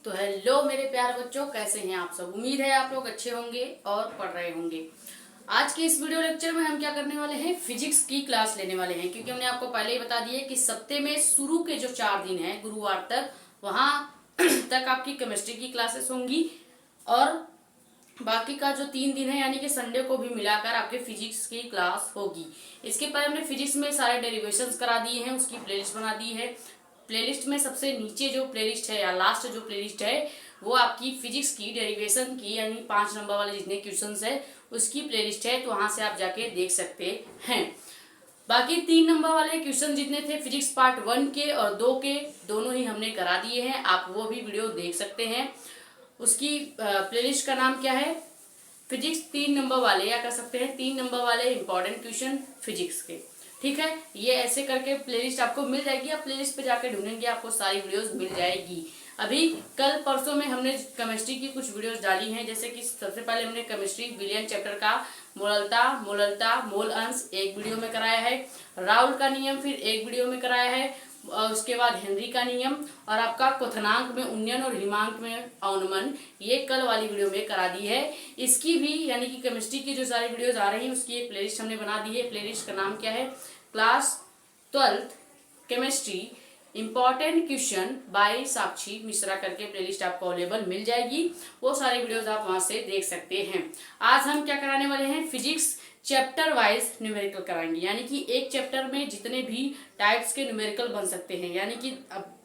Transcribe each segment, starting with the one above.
तो हेलो मेरे प्यारे बच्चों, कैसे हैं आप सब। उम्मीद है आप लोग अच्छे होंगे और पढ़ रहे होंगे। आज के इस वीडियो लेक्चर में हम क्या करने वाले हैं, फिजिक्स की क्लास लेने वाले हैं। क्योंकि हमने आपको पहले ही बता दिया कि सप्ताह में शुरू के जो 4 दिन हैं, गुरुवार तक वहां तक आपकी केमिस्ट्री की क्लासेस होंगी और बाकी का जो 3 दिन है यानी कि संडे को भी मिलाकर आपके फिजिक्स की क्लास होगी। इसके पहले हमने फिजिक्स में सारे डेरिवेशंस करा दिए हैं, उसकी प्लेलिस्ट बना दी है। प्लेलिस्ट में सबसे नीचे जो प्लेलिस्ट है या लास्ट जो प्लेलिस्ट है वो आपकी फिजिक्स की डेरिवेशन की यानी 5 नंबर वाले जितने क्वेश्चंस है उसकी प्लेलिस्ट है, तो वहां से आप जाके देख सकते हैं। बाकी 3 नंबर वाले क्वेश्चन जितने थे फिजिक्स पार्ट 1 के और 2 के, दोनों ही हमने करा दिए हैं, आप वो भी वीडियो देख सकते हैं। उसकी प्लेलिस्ट का नाम क्या है, फिजिक्स 3 नंबर वाले, या कह सकते हैं 3 नंबर वाले इंपॉर्टेंट क्वेश्चन फिजिक्स के। ठीक है, ये ऐसे करके प्लेलिस्ट आपको मिल जाएगी। आप प्लेलिस्ट पे जाके ढूंढेंगे, आपको सारी वीडियोस मिल जाएगी। अभी कल परसों में हमने केमिस्ट्री की कुछ वीडियोस डाली हैं, जैसे कि सबसे पहले हमने केमिस्ट्री विलियन चैप्टर का मोललता मोल अंश एक वीडियो में कराया है, राउल का नियम फिर एक वीडियो में कराया है, और उसके बाद हेनरी का नियम और आपका क्वथनांक में उन्नयन और हिमांक में अवनमन, ये कल वाली वीडियो में करा दी है। इसकी भी यानी कि केमिस्ट्री की जो सारी वीडियोस आ रही हैं उसकी एक प्लेलिस्ट हमने बना दी है। प्लेलिस्ट का नाम क्या है, class 12th chemistry important question by Sakshi Mishra करके प्लेलिस्ट आपको अवेलेबल मिल जाएगी। वो सारे वीडियोस आप वहां से देख सकते हैं। आज हम क्या कराने वाले हैं, फिजिक्स चैप्टर वाइज न्यूमेरिकल कराएंगे, यानी कि एक चैप्टर में जितने भी टाइप्स के न्यूमेरिकल बन सकते हैं, यानी कि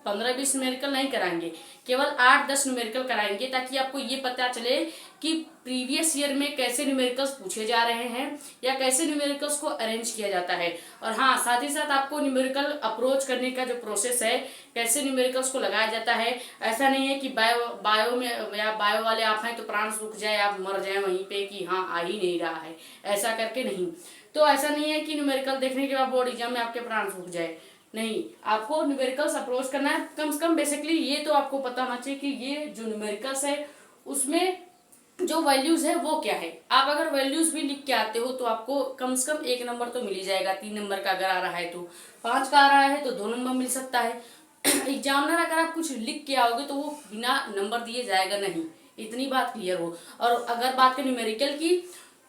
15-20 न्यूमेरिकल नहीं कराएंगे, केवल 8-10 न्यूमेरिकल कराएंगे, ताकि आपको ये पता चले कि प्रीवियस ईयर में कैसे न्यूमेरिकल्स पूछे जा रहे हैं या कैसे न्यूमेरिकल्स को अरेंज किया जाता है। और हाँ, साथ ही साथ आपको न्यूमेरिकल अप्रोच करने का जो प्रोसेस है, कैसे न्यूमेरिकल्स को लगाया जाता है। ऐसा नहीं है कि बायो में या बायो वाले आप हैं तो प्राण सूख जाए, आप मर जाए वहीं पे कि हाँ आ ही नहीं रहा है, ऐसा करके नहीं। तो ऐसा नहीं है कि न्यूमेरिकल देखने के बाद बोर्ड एग्जाम में आपके प्राण सूख जाए, नहीं, आपको न्यूमेरिकल्स अप्रोच करना है। कम से कम बेसिकली ये तो आपको पता होना चाहिए कि ये जो न्यूमेरिकल्स है उसमें जो वैल्यूज है वो क्या है। आप अगर वैल्यूज भी लिख के आते हो तो आपको कम से कम 1 नंबर तो मिल ही जाएगा। 3 नंबर का अगर आ रहा है तो, 5 का आ रहा है तो 2 नंबर मिल सकता है। एग्जामिनर अगर आप कुछ लिख के आओगे तो वो बिना नंबर दिए जाएगा नहीं, इतनी बात क्लियर हो। और अगर बात करें न्यूमेरिकल की,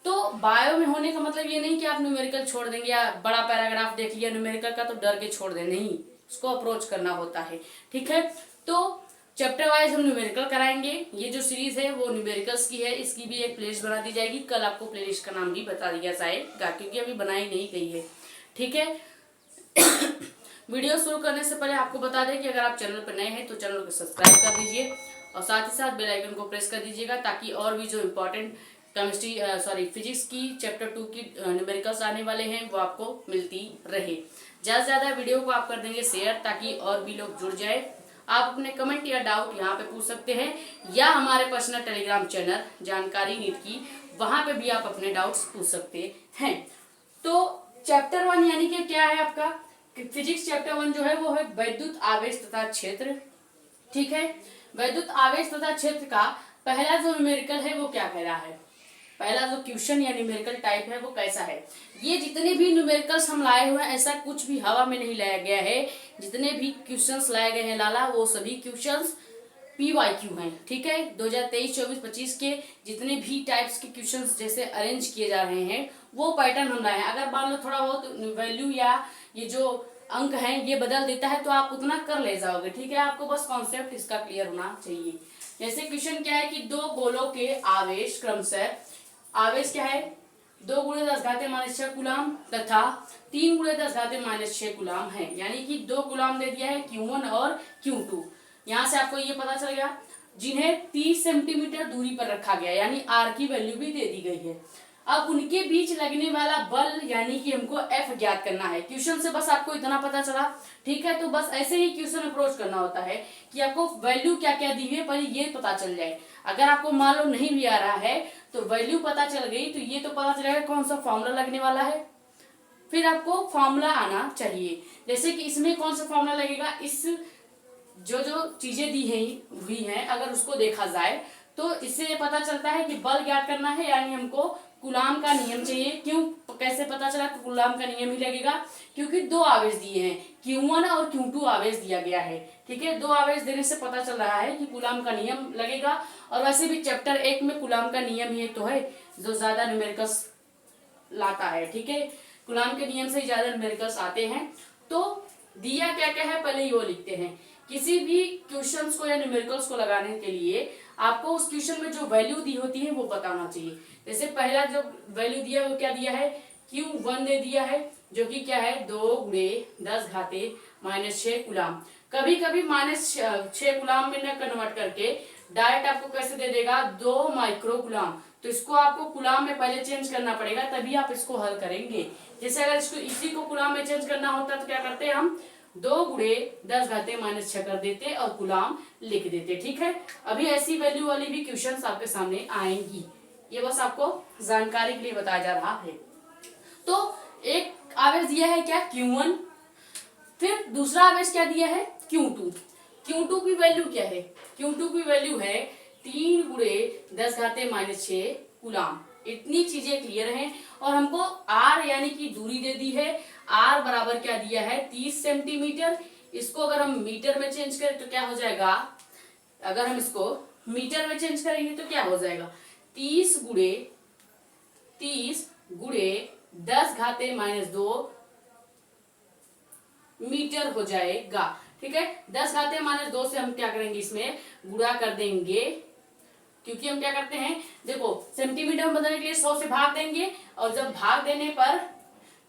तो बायो में होने का मतलब ये नहीं कि आप न्यूमेरिकल छोड़ देंगे या बड़ा पैराग्राफ देख लिया न्यूमेरिकल का तो डर के छोड़ दें, नहीं, उसको अप्रोच करना होता है। ठीक है, तो चैप्टर वाइज हम न्यूमेरिकल कराएंगे। ये जो सीरीज है वो न्यूमेरिकल्स की है, इसकी भी एक प्लेलिस्ट बना दी जाएगी। कल आपको प्लेलिस्ट का नाम भी बता दिया जाएगा क्योंकि अभी बनाई नहीं गई है। ठीक है, वीडियो शुरू करने से पहले आपको बता दें कि अगर आप चैनल पर नए हैं तो चैनल को सब्सक्राइब कर दीजिए और साथ ही साथ बेल आइकन को प्रेस कर दीजिएगा, ताकि और भी जो इम्पोर्टेंट फिजिक्स की चैप्टर 2 की न्यूमेरिकल्स आने वाले हैं वो आपको मिलती रहे। ज्यादा से ज्यादा वीडियो को आप कर देंगे शेयर, ताकि और भी लोग जुड़ जाए। आप अपने कमेंट या डाउट यहाँ पे पूछ सकते हैं, या हमारे पर्सनल टेलीग्राम चैनल जानकारी नीट की, वहां पे भी आप अपने डाउट्स पूछ सकते हैं। तो चैप्टर 1 यानी कि क्या है आपका फिजिक्स चैप्टर 1 जो है वो है वैद्युत आवेश तथा क्षेत्र। ठीक है, वैद्युत आवेश तथा क्षेत्र का पहला जो न्यूमेरिकल है वो क्या कह रहा है, पहला जो क्वेश्चन या न्यूमेरिकल टाइप है वो कैसा है। ये जितने भी न्यूमेरिकल्स हम लाए हुए हैं ऐसा कुछ भी हवा में नहीं लाया गया है। जितने भी क्वेश्चंस लाए गए हैं लाला, वो सभी क्वेश्चंस PYQ हैं। ठीक है, 2023, 24, 25 के जितने भी टाइप्स के क्वेश्चंस जैसे अरेंज किए जा रहे हैं वो पैटर्न हम लाए हैं। अगर मान लो थोड़ा बहुत वैल्यू या ये जो अंक हैं ये बदल देता है तो आप उतना कर ले जाओगे। ठीक है, आपको बस कॉन्सेप्ट इसका क्लियर होना चाहिए। जैसे क्वेश्चन क्या है कि 2 गोलों के आवेश क्रमशः, आवेश क्या है 2 × 10⁻⁶ कूलाम तथा 3 × 10⁻⁶ कूलाम है, यानी कि 2 कूलाम दे दिया है Q1 और Q2। यहाँ से आपको ये पता चल गया, जिन्हें 30 सेंटीमीटर दूरी पर रखा गया, यानी R की वैल्यू भी दे दी गई है। अब उनके बीच लगने वाला बल यानी कि हमको F ज्ञात करना है। क्वेश्चन से बस आपको इतना पता चला। ठीक है, तो बस ऐसे ही क्वेश्चन अप्रोच करना होता है कि आपको वैल्यू क्या क्या दी है पर ये पता चल जाए। अगर आपको मान लो नहीं भी आ रहा है तो वैल्यू पता चल गई तो ये तो पता चलेगा कौन सा फॉर्मूला लगने वाला है, फिर आपको फॉर्मूला आना चाहिए। जैसे कि इसमें कौन सा फॉर्मूला लगेगा, इस जो चीजें दी हुई हैं अगर उसको देखा जाए तो इससे ये पता चलता है कि बल ज्ञात करना है, यानी हमको कूलाम का नियम चाहिए। क्यों, कैसे पता चला कि कूलाम का नियम ही लगेगा? क्योंकि दो आवेश दिए हैं, Q1 और Q2 आवेश दिया गया है। ठीक है, दो आवेश देने से पता चल रहा है कि कूलाम का नियम लगेगा। और वैसे भी चैप्टर 1 में कूलाम का नियम ही तो है जो ज्यादा न्यूमेरिकल्स लाता है। ठीक है, कूलाम के नियम से ज्यादा न्यूमेरिकल्स आते हैं। तो दिया क्या क्या है पहले वो लिखते हैं। किसी भी क्वेश्चंस को या न्यूमेरिकल्स को लगाने के लिए आपको उस क्वेश्चन में जो वैल्यू दी होती है वो बताना चाहिए। जैसे पहला जो वैल्यू दिया वो क्या दिया है, Q1 दे दिया है, जो कि क्या है 2 गुणे 10 घाते -6 कूलाम। कभी कभी -6 कूलाम में न कन्वर्ट करके डायरेक्ट आपको कैसे दे देगा, 2 माइक्रो कूलाम। तो इसको आपको कूलाम में पहले चेंज करना पड़ेगा, तभी आप इसको हल करेंगे। जैसे अगर इसको इसी को कूलाम में चेंज करना होता तो क्या करते हैं हम, 2 गुणे 10 घाते -6 कर देते और कूलाम लिख देते। ठीक है, अभी ऐसी वैल्यू वाली भी क्वेश्चंस आपके सामने आएंगी, ये बस आपको जानकारी के लिए बताया जा रहा है। तो एक आवेश दिया है क्या, Q1, फिर दूसरा आवेश क्या दिया है, Q2। Q2 की वैल्यू क्या है, Q2 की वैल्यू है 3 गुणे 10 घाते -6 कूलाम। इतनी चीजें क्लियर हैं। और हमको R यानी कि दूरी दे दी है, R बराबर क्या दिया है, 30 सेंटीमीटर। इसको अगर हम मीटर में चेंज करें तो क्या हो जाएगा, अगर हम इसको मीटर में चेंज करेंगे तो क्या हो जाएगा, 30 गुणे 10 घाते -2 मीटर हो जाएगा। ठीक है, 10 घाते -2 से हम क्या करेंगे, इसमें गुणा कर देंगे। क्योंकि हम क्या करते हैं, देखो सेंटीमीटर में बदलने के लिए 100 से भाग देंगे, और जब भाग देने पर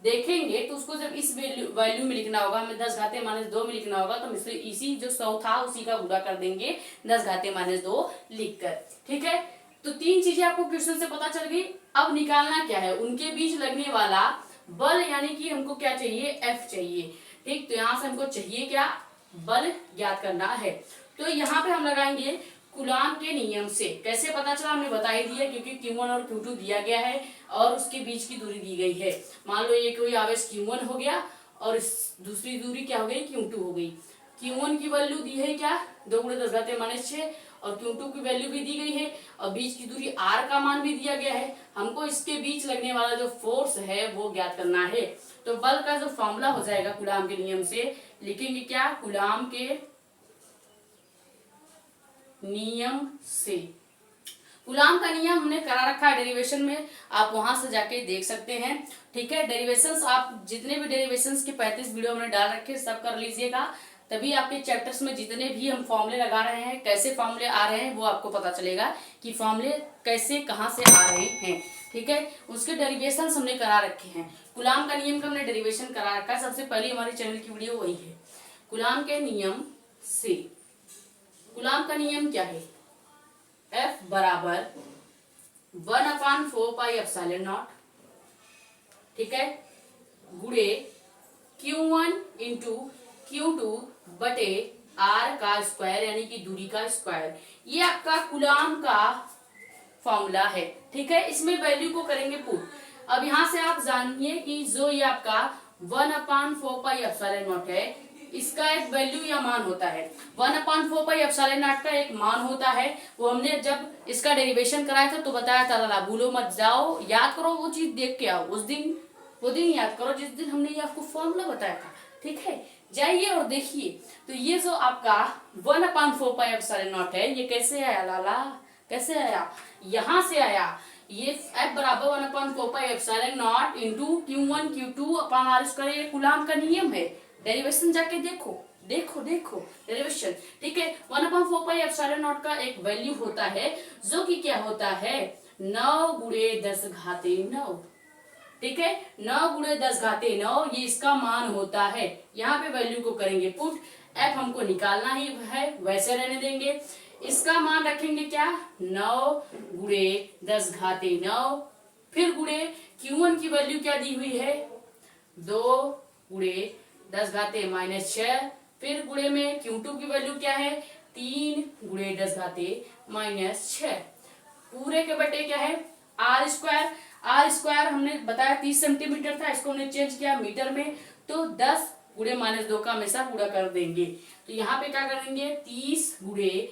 देखेंगे तो उसको जब इस वैल्यू में लिखना होगा, हमें 10 घाते -2 में लिखना होगा, तो हम इसी जो 100 था उसी का गुणा कर देंगे 10 घाते -2 लिखकर। ठीक है, तो 3 चीजें आपको क्वेश्चन से पता चल गई। अब निकालना क्या है, उनके बीच लगने वाला बल, यानी कि हमको क्या चाहिए, F चाहिए। ठीक, तो यहाँ से हमको चाहिए क्या, बल ज्ञात करना है। तो यहाँ पे हम लगाएंगे कूलाम के नियम से। कैसे पता चला, हमने बता ही दिया, क्योंकि Q1 और Q2 दिया गया है और उसके बीच की दूरी दी गई है। मान लो ये कोई आवेश Q1 हो गया और दूसरी दूरी क्या हो गई, Q2 हो गई। Q1 की वैल्यू दी है क्या, 2 गुणे 10 घाते -6, और Q2 की वैल्यू भी दी गई है, और बीच की दूरी R का मान भी दिया गया है। हमको इसके बीच लगने वाला जो फोर्स है वो ज्ञात करना है। तो बल का जो फॉर्मूला हो जाएगा कूलाम के नियम से, लिखेंगे क्या, कूलाम के नियम से। कूलाम का नियम हमने करा रखा है डेरिवेशन में, आप वहां से जाके देख सकते हैं। ठीक है, डेरिवेशंस आप जितने भी डेरिवेशंस के 35 वीडियो हमने डाल रखे सब कर लीजिएगा, तभी आपके चैप्टर्स में जितने भी हम फॉर्मूले लगा रहे हैं, कैसे फॉर्मूले आ रहे हैं, वो आपको पता चलेगा कि फॉर्मूले कैसे कहाँ से आ रहे हैं। ठीक है, उसके डेरिवेशंस हमने करा रखे हैं। कूलाम का नियम का हमने डेरिवेशन करा रखा है, सबसे पहले हमारे चैनल की वीडियो वही है, कूलाम के नियम से। कूलाम का नियम क्या है, F बराबर 1/4πε0, ठीक है, गुणे Q1 इंटू Q2 बटे R का स्क्वायर, यानी कि दूरी का स्क्वायर। ये आपका कूलाम का फॉर्मूला है। ठीक है, इसमें वैल्यू को करेंगे पुट। अब यहाँ से आप जानिए कि जो ये आपका 1/4πε0 है, इसका एक वैल्यू या मान होता है। 1/4πε0 का एक मान होता है, वो हमने जब इसका डेरिवेशन कराया था तो बताया था, लाला भूलो मत, जाओ याद करो, वो चीज देख के आओ, वो दिन याद करो जिस दिन हमने ये आपको फॉर्मूला बताया था। ठीक है, जाइए और देखिए। तो ये जो आपका 1/4πε0 है, ये कैसे आया लाला, कैसे आया, यहाँ से आया। ये F बराबर 1/4πε0 इंटू Q1 Q2 अपन R स्क्वायर, ये कूलाम का नियम है। डेरिवेशन जाके देखो डेरिवेशन। ठीक है, 1/4πε0 का एक वैल्यू होता है जो कि क्या होता है, 9 गुणे 10 घाते 9। ठीक है, 9 गुणे 10 घाते 9, ये इसका मान होता है। यहाँ पे वैल्यू को करेंगे पुट, F हमको निकालना ही है, वैसे रहने देंगे। इसका मान रखेंगे क्या, 9 गुणे 10 घाते 9, फिर गुणे Q1 की वैल्यू क्या दी हुई है, 2 गुणे 10 घाते -6, फिर गुणे में Q2 की वैल्यू क्या है, 3 गुणे 10 घाते -6, पूरे के बटे क्या है, R स्क्वायर। R स्क्वायर हमने बताया 30 सेंटीमीटर था, इसको हमने चेंज किया मीटर में, तो 10 गुणे -2 का हमेशा पूरा कर देंगे। तो यहाँ पे क्या करेंगे, 30 गुणे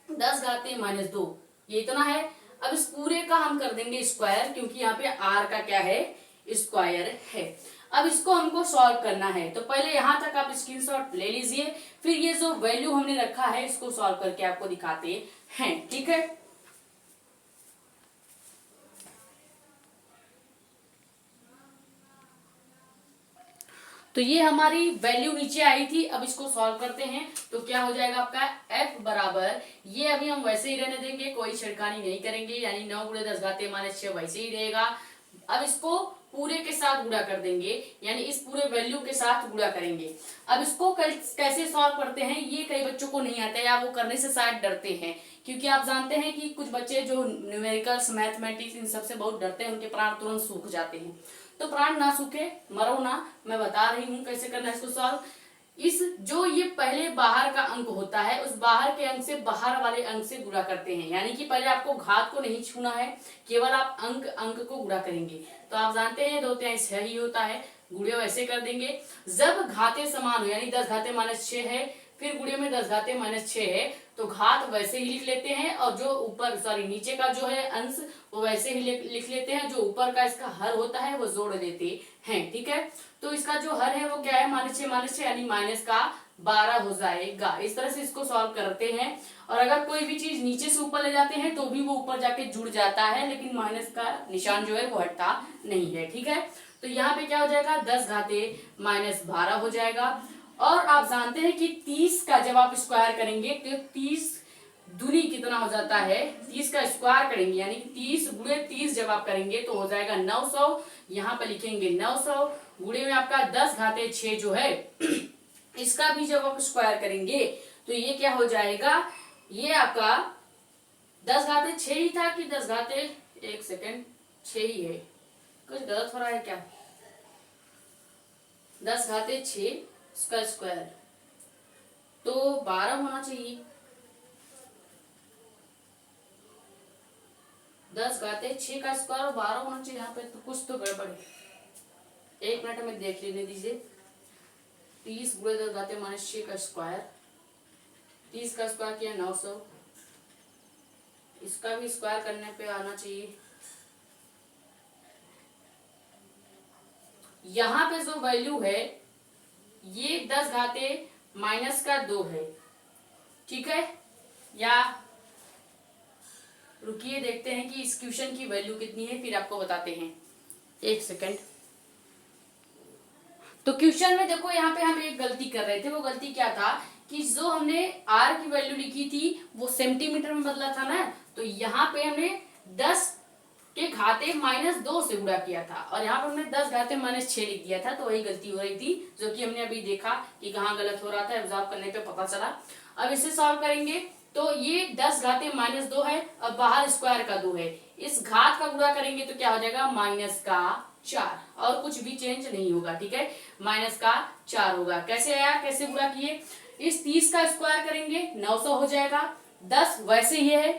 10 घाते -2, ये इतना है। अब इस पूरे का हम कर देंगे स्क्वायर, क्योंकि यहाँ पे आर का क्या है, स्क्वायर है। अब इसको हमको सॉल्व करना है, तो पहले यहां तक आप स्क्रीनशॉट ले लीजिए, फिर ये जो वैल्यू हमने रखा है इसको सॉल्व करके आपको दिखाते हैं, ठीक है। तो ये हमारी वैल्यू नीचे आई थी, अब इसको सॉल्व करते हैं। तो क्या हो जाएगा आपका f बराबर, ये अभी हम वैसे ही रहने देंगे, कोई छिड़कानी नहीं करेंगे, यानी 9 गुणे 10 घाते माइनस 6 वैसे ही रहेगा। अब इसको पूरे के साथ गुणा कर देंगे, यानी इस पूरे वैल्यू के साथ गुणा करेंगे। अब इसको कैसे सॉल्व करते हैं, ये कई बच्चों को नहीं आता है या वो करने से शायद डरते हैं, क्योंकि आप जानते हैं कि कुछ बच्चे जो न्यूमेरिकल्स, मैथमेटिक्स इन सबसे बहुत डरते हैं, उनके प्राण तुरंत सूख जाते हैं। तो प्राण ना सूखे, मरो ना, मैं बता रही हूँ कैसे करना है इसको सॉल्व। इस जो ये पहले बाहर का अंक होता है, उस बाहर के अंक से बाहर वाले अंक से गुणा करते हैं, यानी कि पहले आपको घात को नहीं छूना है, केवल आप अंक को गुणा करेंगे। तो आप जानते हैं 2 तिहाई 6 ही होता है, गुणे वैसे कर देंगे। जब घाते समान हो, यानी 10 घाते माइनस 6 है, फिर गुणे में 10 घाते माइनस 6 है, तो घात वैसे ही लिख लेते हैं, और जो ऊपर नीचे का जो है अंश वो वैसे ही लिख लेते हैं, जो ऊपर का इसका हर होता है वो जोड़ देते हैं, ठीक है। तो इसका जो हर है वो क्या है, -6 यानी माइनस का 12 हो जाएगा। इस तरह से इसको सॉल्व करते हैं, और अगर कोई भी चीज नीचे से ऊपर ले जाते हैं तो भी वो ऊपर जाके जुड़ जाता है, लेकिन माइनस का निशान जो है वो हटता नहीं है, ठीक है। तो यहाँ पे क्या हो जाएगा, 10 घाते माइनस 12 हो जाएगा। और आप जानते हैं कि 30 का जब आप स्क्वायर करेंगे तो 30 दूनी कितना हो जाता है, 30 का स्क्वायर करेंगे, यानी 30 गुणे 30 जब आप करेंगे तो हो जाएगा 900। यहाँ पे लिखेंगे 900 गुणे में आपका 10 घाते 6 जो है इसका भी जब आप स्क्वायर करेंगे तो ये क्या हो जाएगा, ये आपका 10 घाते 6 ही था कि 10 घाते, एक सेकेंड, 6 ही है, कुछ गलत हो रहा है क्या, 10 घाते 6 इसका स्क्वायर तो 12 होना चाहिए, 10 घाते 6 का स्क्वायर और 12 होना चाहिए। यहाँ पे तो कुछ तो गड़बड़ है, 1 मिनट में देख लेने दीजिए। 30 गुणे 10 घाते माइनस 6 का स्क्वायर, 30 का स्क्वायर किया 900, इसका भी स्क्वायर करने पे आना चाहिए। यहाँ पे जो वैल्यू है ये 10 घाते माइनस का 2 है, ठीक है। या रुकिए देखते हैं कि इस क्वेश्चन की वैल्यू कितनी है, फिर आपको बताते हैं, एक सेकंड। तो क्वेश्चन में देखो यहाँ पे हम एक गलती कर रहे थे, वो गलती क्या था कि जो हमने आर की वैल्यू लिखी थी वो सेंटीमीटर में बदला था ना, तो यहाँ पे हमने 10 के घाते -2 से गुणा किया था, और यहाँ पे हमने 10 घाते -6 लिख दिया था, तो वही गलती हो रही थी, जो कि हमने अभी देखा कि कहाँ गलत हो रहा था, ऑब्जर्व करने पे पता चला। अब इसे सॉल्व करेंगे तो ये 10 घाते -2 है, अब बाहर स्क्वायर का 2 है, इस घात का गुणा करेंगे तो क्या हो जाएगा, -4, और कुछ भी चेंज नहीं होगा, ठीक है, -4 होगा। कैसे आया, कैसे गुणा किए, इस 30 का स्क्वायर करेंगे 900 हो जाएगा, 10 वैसे ही है,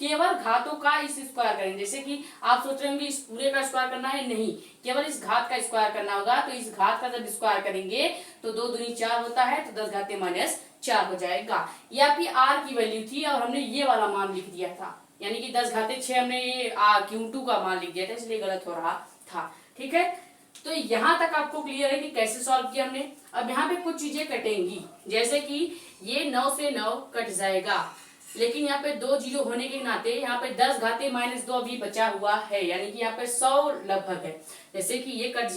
केवल घातों का इस स्क्वायर करेंगे। जैसे कि आप सोच रहे होंगे इस पूरे का स्क्वायर करना है, नहीं, केवल इस घात का स्क्वायर करना होगा। तो इस घात का जब स्क्वायर करेंगे तो 2 दूनी 4 होता है, तो 10 घाते -4 हो जाएगा। ये आपकी आर की वैल्यू थी और हमने ये वाला मान लिख दिया था, यानी कि 10 घाते 6 हमने ये Q2 का मान लिख दिया था, इसलिए गलत हो रहा था, ठीक है। तो यहाँ तक आपको क्लियर है कि कैसे सॉल्व किया हमने। अब यहाँ पे कुछ चीजें कटेंगी, जैसे कि ये 9 से 9 कट जाएगा, लेकिन यहाँ पे 2 जीरो होने के नाते यहाँ पे 10 घाते -2 अभी बचा हुआ है, यानी कि यहाँ पे 100 लगभग है। जैसे कि ये कट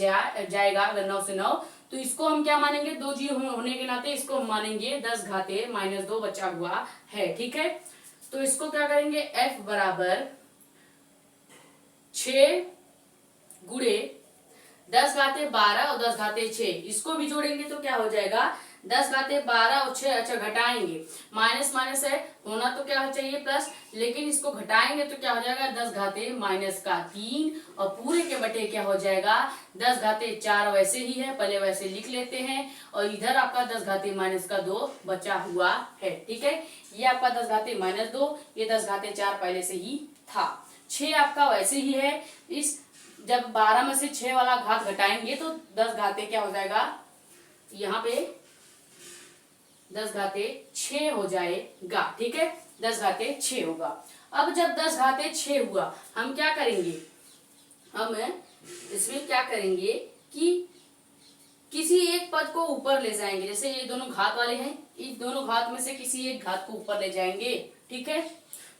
जाएगा अगर 9 से 9, तो इसको हम क्या मानेंगे, 2 जीरो होने के नाते इसको हम मानेंगे 10 घाते -2 बचा हुआ है, ठीक है। तो इसको क्या करेंगे, f बराबर 6 गुणे 10 घाते 12 और 10 घाते 6, इसको भी जोड़ेंगे तो क्या हो जाएगा, 10 घाते 12 और 6, अच्छा घटाएंगे, माइनस माइनस है, होना तो क्या चाहिए प्लस, लेकिन इसको घटाएंगे तो क्या हो जाएगा, 10 घाते -3, और पूरे के बटे क्या हो जाएगा, 10 घाते 4 वैसे ही है, पहले वैसे लिख लेते हैं, और इधर आपका 10 घाते -2 बचा हुआ है, ठीक है। ये आपका 10 घाते -2, ये 10 घाते 4 पहले से ही था, 6 आपका वैसे ही है। इस जब 12 में से 6 वाला घात घटाएंगे तो 10 घाते क्या हो जाएगा, यहाँ पे 10 घाते 6 हो जाएगा, ठीक है। 10⁻6 होगा। अब जब 10⁻6 हुआ, हम क्या करेंगे, हम इसमें क्या करेंगे कि किसी एक पद को ऊपर ले जाएंगे। जैसे ये दोनों घात वाले हैं, इस दोनों घात में से किसी एक घात को ऊपर ले जाएंगे। ठीक है,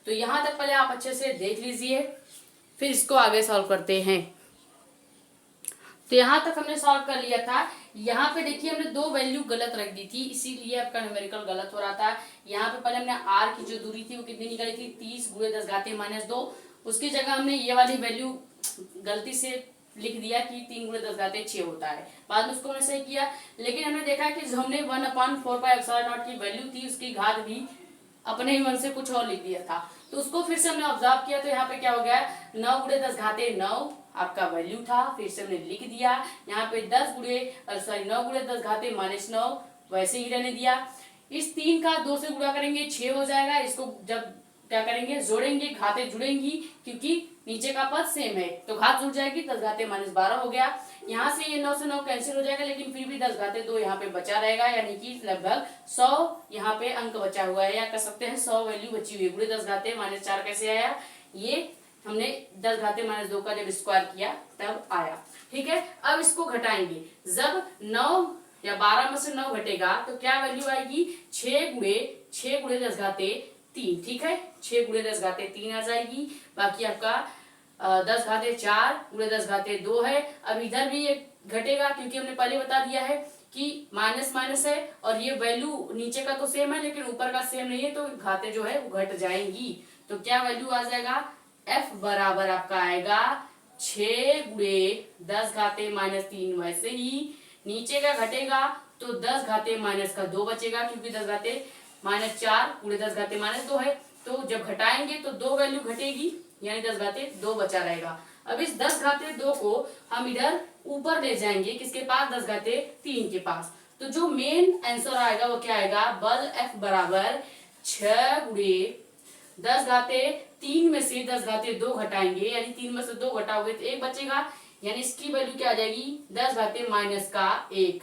तो यहां तक पहले आप अच्छे से देख लीजिए, फिर इसको आगे सॉल्व करते हैं। तो यहां तक हमने सॉल्व कर लिया था। यहाँ पे देखिए हमने दो वैल्यू गलत रख दी थी, इसीलिए आपका न्यूमेरिकल गलत हो रहा था। यहाँ पे पहले हमने आर की जो दूरी थी वो कितनी निकाली थी, 30 × 10⁻−2। उसकी जगह हमने ये वाली वैल्यू गलती से लिख दिया कि 3 × 10⁻6 होता है। बाद में उसको हमने सही किया, लेकिन हमने देखा कि जो हमने 1/4πε0 की वैल्यू थी उसकी घात भी अपने ही मन से कुछ और लिख दिया था। तो उसको फिर से हमने ऑब्जर्व किया, तो यहाँ पे क्या हो गया, 9 × 10⁻9 आपका वैल्यू था, फिर से हमने लिख दिया। यहाँ पे 9 × 10⁻−9 वैसे ही रहने दिया। इस 3 का 2 से गुणा करेंगे 6 हो जाएगा। इसको जब क्या करेंगे, जोड़ेंगे, घातें जुड़ेंगी, क्योंकि नीचे का पद सेम है तो घात जुड़ जाएगी, 10⁻12 हो गया। यहाँ से ये 9 से 9 कैंसिल हो जाएगा, लेकिन फिर भी 10⁻2 यहाँ पे बचा रहेगा, यानी कि लगभग 100 यहाँ पे अंक बचा हुआ है, या कह सकते हैं 100 वैल्यू बची हुई है। गुणे 10⁻4 कैसे आया, ये हमने 10⁻2 का जब स्क्वायर किया तब आया। ठीक है, अब इसको घटाएंगे। जब 9 या 12 में से 9 घटेगा तो क्या वैल्यू आएगी, 6 × 10⁻3। ठीक है, 6 × 10⁻3 आ जाएगी। बाकी आपका 10⁻4 × 10⁻2 है। अब इधर भी ये घटेगा, क्योंकि हमने पहले बता दिया है कि माइनस माइनस है, और ये वैल्यू नीचे का तो सेम है लेकिन ऊपर का सेम नहीं है, तो घातें जो है वो घट जाएंगी। तो क्या वैल्यू आ जाएगा, f बराबर आपका आएगा 6 × 10⁻3। वैसे ही नीचे का घटेगा तो 10⁻2 बचेगा, क्योंकि 10⁻4 × 10⁻2 है। तो जब घटाएंगे तो 2 वैल्यू घटेगी, यानी 10⁻2 बचा रहेगा। अब इस 10⁻2 को हम इधर ऊपर ले जाएंगे, किसके पास, 10⁻3 के पास। तो जो मेन आंसर आएगा वो क्या आएगा, बल f बराबर 6 × 10⁻3 में से 10⁻2 घटाएंगे, यानी 3 में से 2 घटाओगे तो 1 बचेगा, यानी इसकी वैल्यू क्या आ जाएगी, 10⁻−1।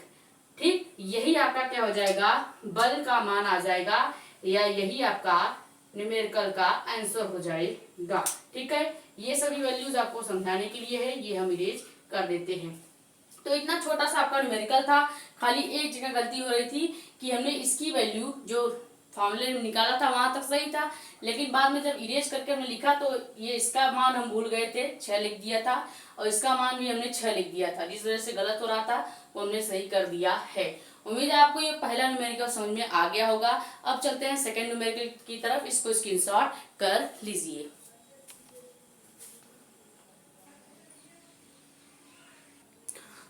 ठीक, यही आपका क्या हो जाएगा, बल का मान आ जाएगा, या यही आपका न्यूमेरिकल का आंसर हो जाएगा। ठीक है, ये सभी वैल्यूज आपको समझाने के लिए है, ये हम इरेज कर देते हैं। तो इतना छोटा सा आपका न्यूमेरिकल था, खाली एक जगह गलती हो रही थी कि हमने इसकी वैल्यू जो फॉर्मूले में निकाला था वहां तक सही था, लेकिन बाद में जब इरेज करके हमने लिखा तो ये इसका मान हम भूल गए थे, 6 लिख दिया था, और इसका मान भी हमने 6 लिख दिया था, जिस वजह से गलत हो रहा था वो हमने सही कर दिया है। उम्मीद है आपको ये पहला न्यूमेरिकल समझ में आ गया होगा। अब चलते हैं सेकेंड न्यूमेरिकल की तरफ, इसको स्क्रीनशॉट कर लीजिए।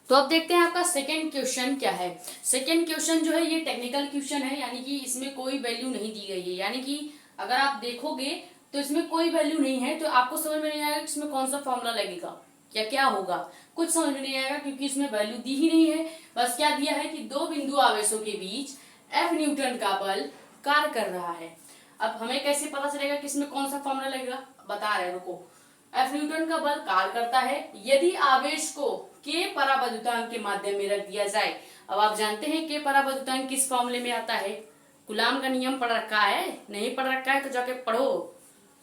तो अब देखते हैं आपका सेकेंड क्वेश्चन क्या है। सेकेंड क्वेश्चन जो है ये टेक्निकल क्वेश्चन है, यानी कि इसमें कोई वैल्यू नहीं दी गई है, यानी कि अगर आप देखोगे तो इसमें कोई वैल्यू नहीं है, तो आपको समझ में नहीं आएगा इसमें कौन सा फॉर्मूला लगेगा या क्या होगा, कुछ समझ में नहीं आएगा, क्योंकि इसमें वैल्यू दी ही नहीं है। बस क्या दिया है कि 2 बिंदु आवेशों के बीच F न्यूटन का बल कार्य कर रहा है। अब हमें कैसे पता चलेगा कि इसमें कौन सा फॉर्मूला लगेगा, बता रहे, रुको। F न्यूटन का बल कार्य करता है यदि आवेश को K परावैद्युतांक के माध्यम में रख दिया जाए। अब आप जानते हैं K परावैद्युतांक किस फॉर्मूले में आता है, कूलाम का नियम पढ़ रखा है, नहीं पढ़ रखा है तो जाके पढ़ो,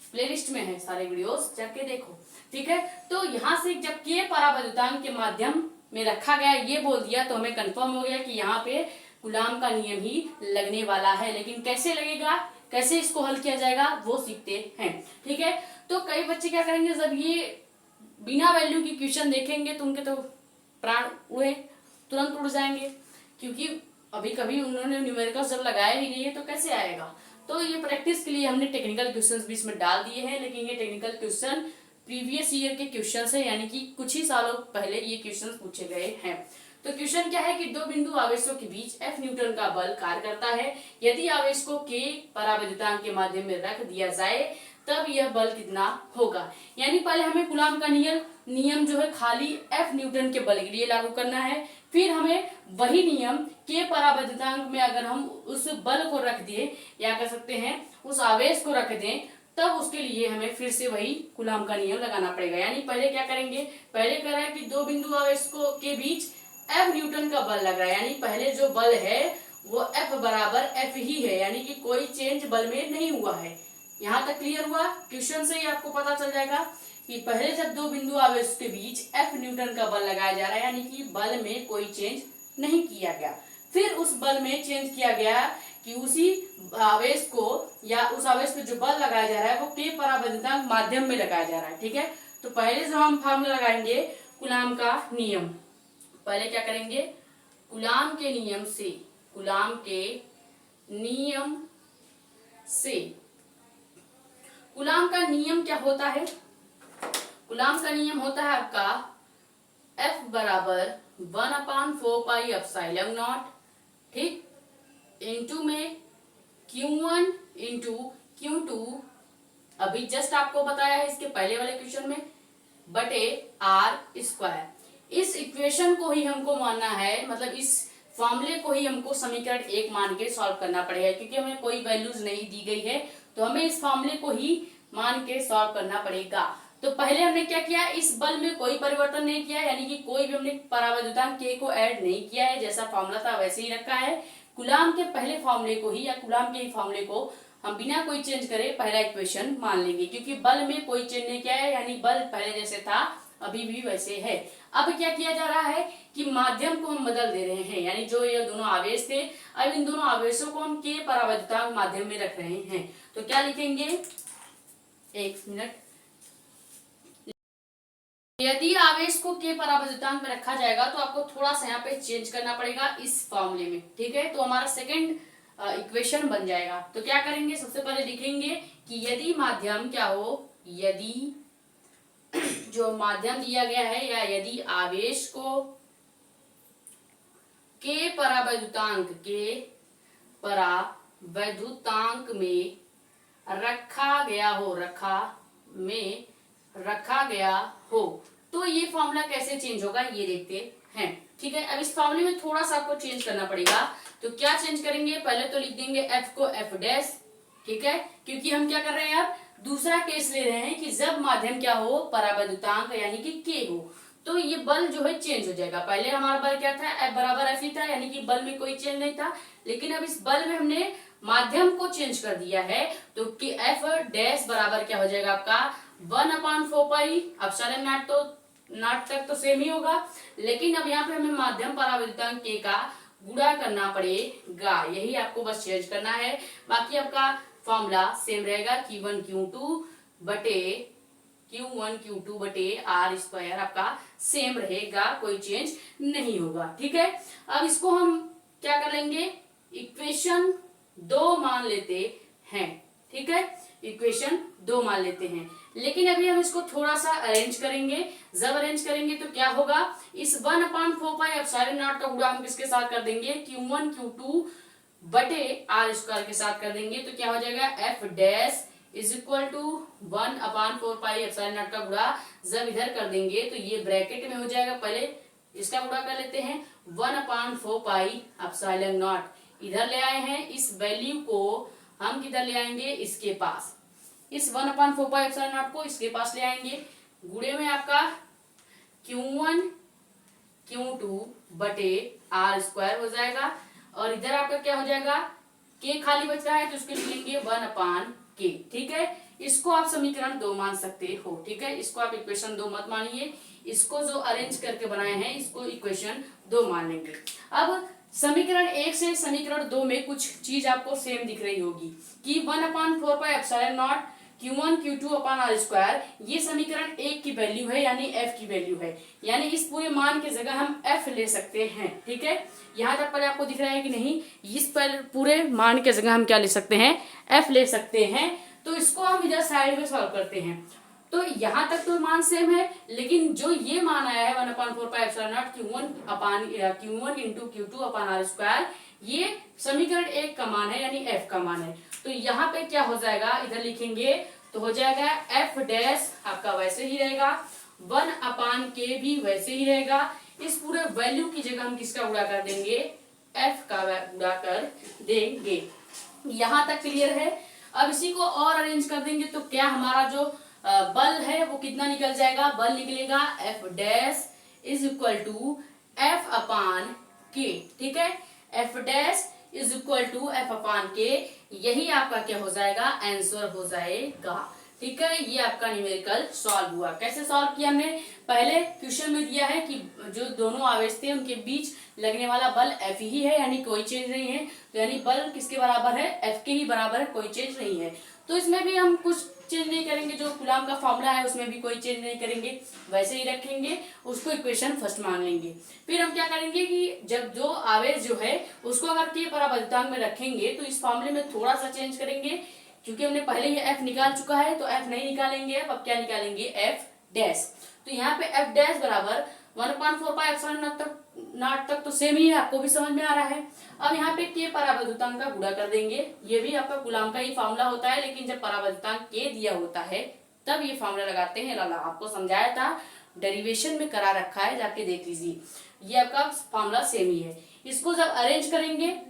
प्लेलिस्ट में है सारे वीडियोस, जाके देखो। ठीक है, तो यहाँ से जब K परावैद्युतांक के माध्यम में रखा गया ये बोल दिया, तो हमें कंफर्म हो गया कि यहाँ पे कूलाम का नियम ही लगने वाला है। लेकिन कैसे लगेगा, कैसे इसको हल किया जाएगा वो सीखते हैं। ठीक है, तो कई बच्चे क्या करेंगे, जब ये बिना वैल्यू की क्वेश्चन देखेंगे तो उनके तो प्राण उड़े, तुरंत उड़ जाएंगे, क्योंकि अभी कभी उन्होंने न्यूमेरिकल जब लगाया ही नहीं है तो कैसे आएगा। तो ये प्रैक्टिस के लिए हमने टेक्निकल क्वेश्चंस भी इसमें डाल दिए हैं, लेकिन ये टेक्निकल क्वेश्चन प्रीवियस ईयर के क्वेश्चंस है, यानी कि कुछ ही सालों पहले ये क्वेश्चन पूछे गए हैं। तो क्वेश्चन क्या है कि 2 बिंदु आवेशों के बीच F न्यूटन का बल कार्य करता है यदि आवेश को K परावैद्युतांक के माध्यम में रख दिया जाए, तब यह बल कितना होगा। यानी पहले हमें कूलाम का नियम जो है खाली F न्यूटन के बल के लिए लागू करना है, फिर हमें वही नियम K परावैद्युतांक में अगर हम उस बल को रख दिए, या कह सकते हैं उस आवेश को रख दें, तब उसके लिए हमें फिर से वही कूलाम का नियम लगाना पड़ेगा। यानी पहले क्या करेंगे, पहले कह रहा है कि 2 बिंदु आवेश को के बीच F न्यूटन का बल लग रहा है, यानी पहले जो बल है वो F बराबर F ही है, यानी कि कोई चेंज बल में नहीं हुआ है। यहाँ तक क्लियर हुआ? क्वेश्चन से ही आपको पता चल जाएगा कि पहले जब दो बिंदु आवेश के बीच F न्यूटन का बल लगाया जा रहा है, यानी कि बल में कोई चेंज नहीं किया गया, फिर उस बल में चेंज किया गया कि उसी आवेश को या उस आवेश पे जो बल लगाया जा रहा है वो K परावैद्युतांक माध्यम में लगाया जा रहा है। ठीक है, तो पहले जो हम फार्मूला लगाएंगे कूलाम का नियम। पहले क्या करेंगे? कूलाम के नियम से, कूलाम के नियम से, कूलाम का नियम क्या होता है? कूलाम का नियम होता है आपका F बराबर 1/4πε0, ठीक, इंटू में Q1 इंटू Q2, अभी जस्ट आपको बताया है इसके पहले वाले क्वेश्चन में, बटे R²। इस इक्वेशन को ही हमको मानना है, मतलब इस फॉर्मूले को ही हमको समीकरण 1 मान के सॉल्व करना पड़ेगा, क्योंकि हमें कोई वैल्यूज नहीं दी गई है, तो हमें इस फॉर्मूले को ही मान के सॉल्व करना पड़ेगा। तो पहले हमने क्या किया? इस बल में कोई परिवर्तन नहीं किया, यानी कि कोई भी हमने परावैद्युतांक K को ऐड नहीं किया है, जैसा फॉर्मूला था वैसे ही रखा है। कूलाम के पहले फॉर्मूले को ही या कूलाम के ही फॉर्मूले को हम बिना कोई चेंज करे पहला इक्वेशन मान लेंगे, क्योंकि बल में कोई चेंज नहीं किया है, यानी बल पहले जैसे था अभी भी वैसे है। अब क्या किया जा रहा है कि माध्यम को हम बदल दे रहे हैं, यानी जो ये दोनों आवेश थे, अब इन दोनों आवेशों को हम K परावैद्युतांक माध्यम में रख रहे हैं। तो क्या लिखेंगे? एक मिनट। यदि आवेश को K परावैद्युतांक में रखा जाएगा तो आपको थोड़ा सा यहाँ पे चेंज करना पड़ेगा इस फॉर्मूले में, ठीक है, तो हमारा सेकंड इक्वेशन बन जाएगा। तो क्या करेंगे? सबसे पहले लिखेंगे कि यदि माध्यम क्या हो, यदि जो माध्यम दिया गया है या यदि आवेश को K परावैद्युतांक में रखा गया हो, तो ये फॉर्मूला कैसे चेंज होगा ये देखते हैं। ठीक है, अब इस फॉर्मूले में थोड़ा सा आपको चेंज करना पड़ेगा। तो क्या चेंज करेंगे? पहले तो लिख देंगे F को F डैश, ठीक है, क्योंकि हम क्या कर रहे हैं, अब दूसरा केस ले रहे हैं कि जब माध्यम क्या हो, परावैद्युतांक यानी कि K हो, तो ये बल जो है चेंज हो जाएगा। पहले हमारा बल क्या था? F बराबर F ही था, यानी कि बल में कोई चेंज नहीं था, लेकिन अब इस बल में हमने माध्यम को चेंज कर दिया है, तो कि F डैश बराबर क्या हो जाएगा आपका 1/4πε0। तो नॉट तक तो सेम ही होगा, लेकिन अब यहाँ पे हमें माध्यम परावैद्युतांक K का गुणा करना पड़ेगा, यही आपको बस चेंज करना है। बाकी आपका फॉर्मूला सेम रहेगा, Q1 Q2 बटे R² आपका सेम रहेगा, कोई चेंज नहीं होगा। ठीक है, अब इसको हम क्या कर लेंगे? इक्वेशन 2 मान लेते हैं। ठीक है, इक्वेशन 2 मान लेते हैं, लेकिन अभी हम इसको थोड़ा सा अरेंज करेंगे। जब अरेंज करेंगे तो क्या होगा? इस 1/4πε0 का गुणा हम किसके साथ कर देंगे? Q1 Q2 बटे R² के साथ कर देंगे, तो क्या हो जाएगा? F dash is equal to 1/4πε0 का गुणा जब इधर कर देंगे तो ये ब्रैकेट में हो जाएगा। पहले इसका गुणा कर लेते हैं, 1/4πε0 इधर ले आए हैं, इस वैल्यू को हम किधर ले आएंगे? इसके पास, इस 1/4πε0 को इसके पास ले आएंगे, गुणे में आपका Q1 Q2 बटे R² हो जाएगा, और इधर आपका क्या हो जाएगा? K खाली बच रहा है तो उसके लिखेंगे 1/K। ठीक है, इसको आप समीकरण 2 मान सकते हो। ठीक है, इसको आप इक्वेशन 2 मत मानिए, इसको जो अरेंज करके बनाए हैं इसको इक्वेशन 2 मान लेंगे। अब समीकरण 1 से समीकरण 2 में कुछ चीज आपको सेम दिख रही होगी कि 1/4πε0 Q1 Q2 अपन R², ये समीकरण 1 की वैल्यू है, यानी F की वैल्यू है, यानी इस पूरे मान की जगह हम F ले सकते हैं। ठीक है, यहाँ तक पहले आपको दिख रहा है कि नहीं? इस पर पूरे मान के जगह हम क्या ले सकते हैं? F ले सकते हैं। तो इसको हम इधर साइड में सॉल्व करते हैं, तो यहाँ तक तो मान सेम है, लेकिन जो ये मान आया है 1/4πε0 Q1 इंटू Q2 अपन R², ये समीकरण 1 का मान है, यानी F का मान है। तो यहाँ पे क्या हो जाएगा? इधर लिखेंगे तो हो जाएगा F डैश आपका वैसे ही रहेगा, 1/K भी वैसे ही रहेगा। इस पूरे वैल्यू की जगह हम किसका गुणा कर देंगे? F का गुणा कर देंगे। यहाँ तक क्लियर है? अब इसी को और अरेंज कर देंगे तो क्या हमारा जो बल है वो कितना निकल जाएगा? बल निकलेगा F dash is equal to F/K। ठीक है, F dash is equal to F upon K, यही आपका क्या हो जाएगा, आंसर हो जाएगा। ठीक है, ये आपका न्यूमेरिकल सॉल्व हुआ। कैसे सॉल्व किया हमने, पहले क्वेश्चन में दिया है कि जो दोनों आवेश थे उनके बीच लगने वाला बल एफ ही है, यानी कोई चेंज नहीं है। तो यानी बल किसके बराबर है, एफ के ही बराबर है, कोई चेंज नहीं है। तो इसमें भी हम कुछ चेंज नहीं करेंगे, जो कूलॉम का फॉर्मूला है उसमें भी कोई चेंज नहीं करेंगे, वैसे ही रखेंगे, उसको इक्वेशन फर्स्ट मान लेंगे। फिर हम क्या करेंगे कि जब जो आवेश जो है उसको अगर के परावर्तकांक में रखेंगे तो इस फॉर्मूले में थोड़ा सा चेंज करेंगे, क्योंकि हमने पहले ही एफ निकाल चुका है, तो एफ नहीं निकालेंगे, अब क्या निकालेंगे, एफ डैश। तो यहाँ पे एफ डैश बराबर 1/4 तक तो सेम ही है, आपको भी समझ में आ रहा है। अब यहाँ पे के परावर्तकांक का गुणा कर देंगे, ये भी आपका कूलॉम का ही फॉर्मूला होता है, लेकिन जब परावर्तकांक के दिया होता है तब ये फॉर्मूला लगाते हैं। आपको समझाया था, डेरिवेशन में करा रखा है, जाके देख लीजिए, ये आपका फॉर्मूला सेम ही है। इसको जब अरेंज करेंगे,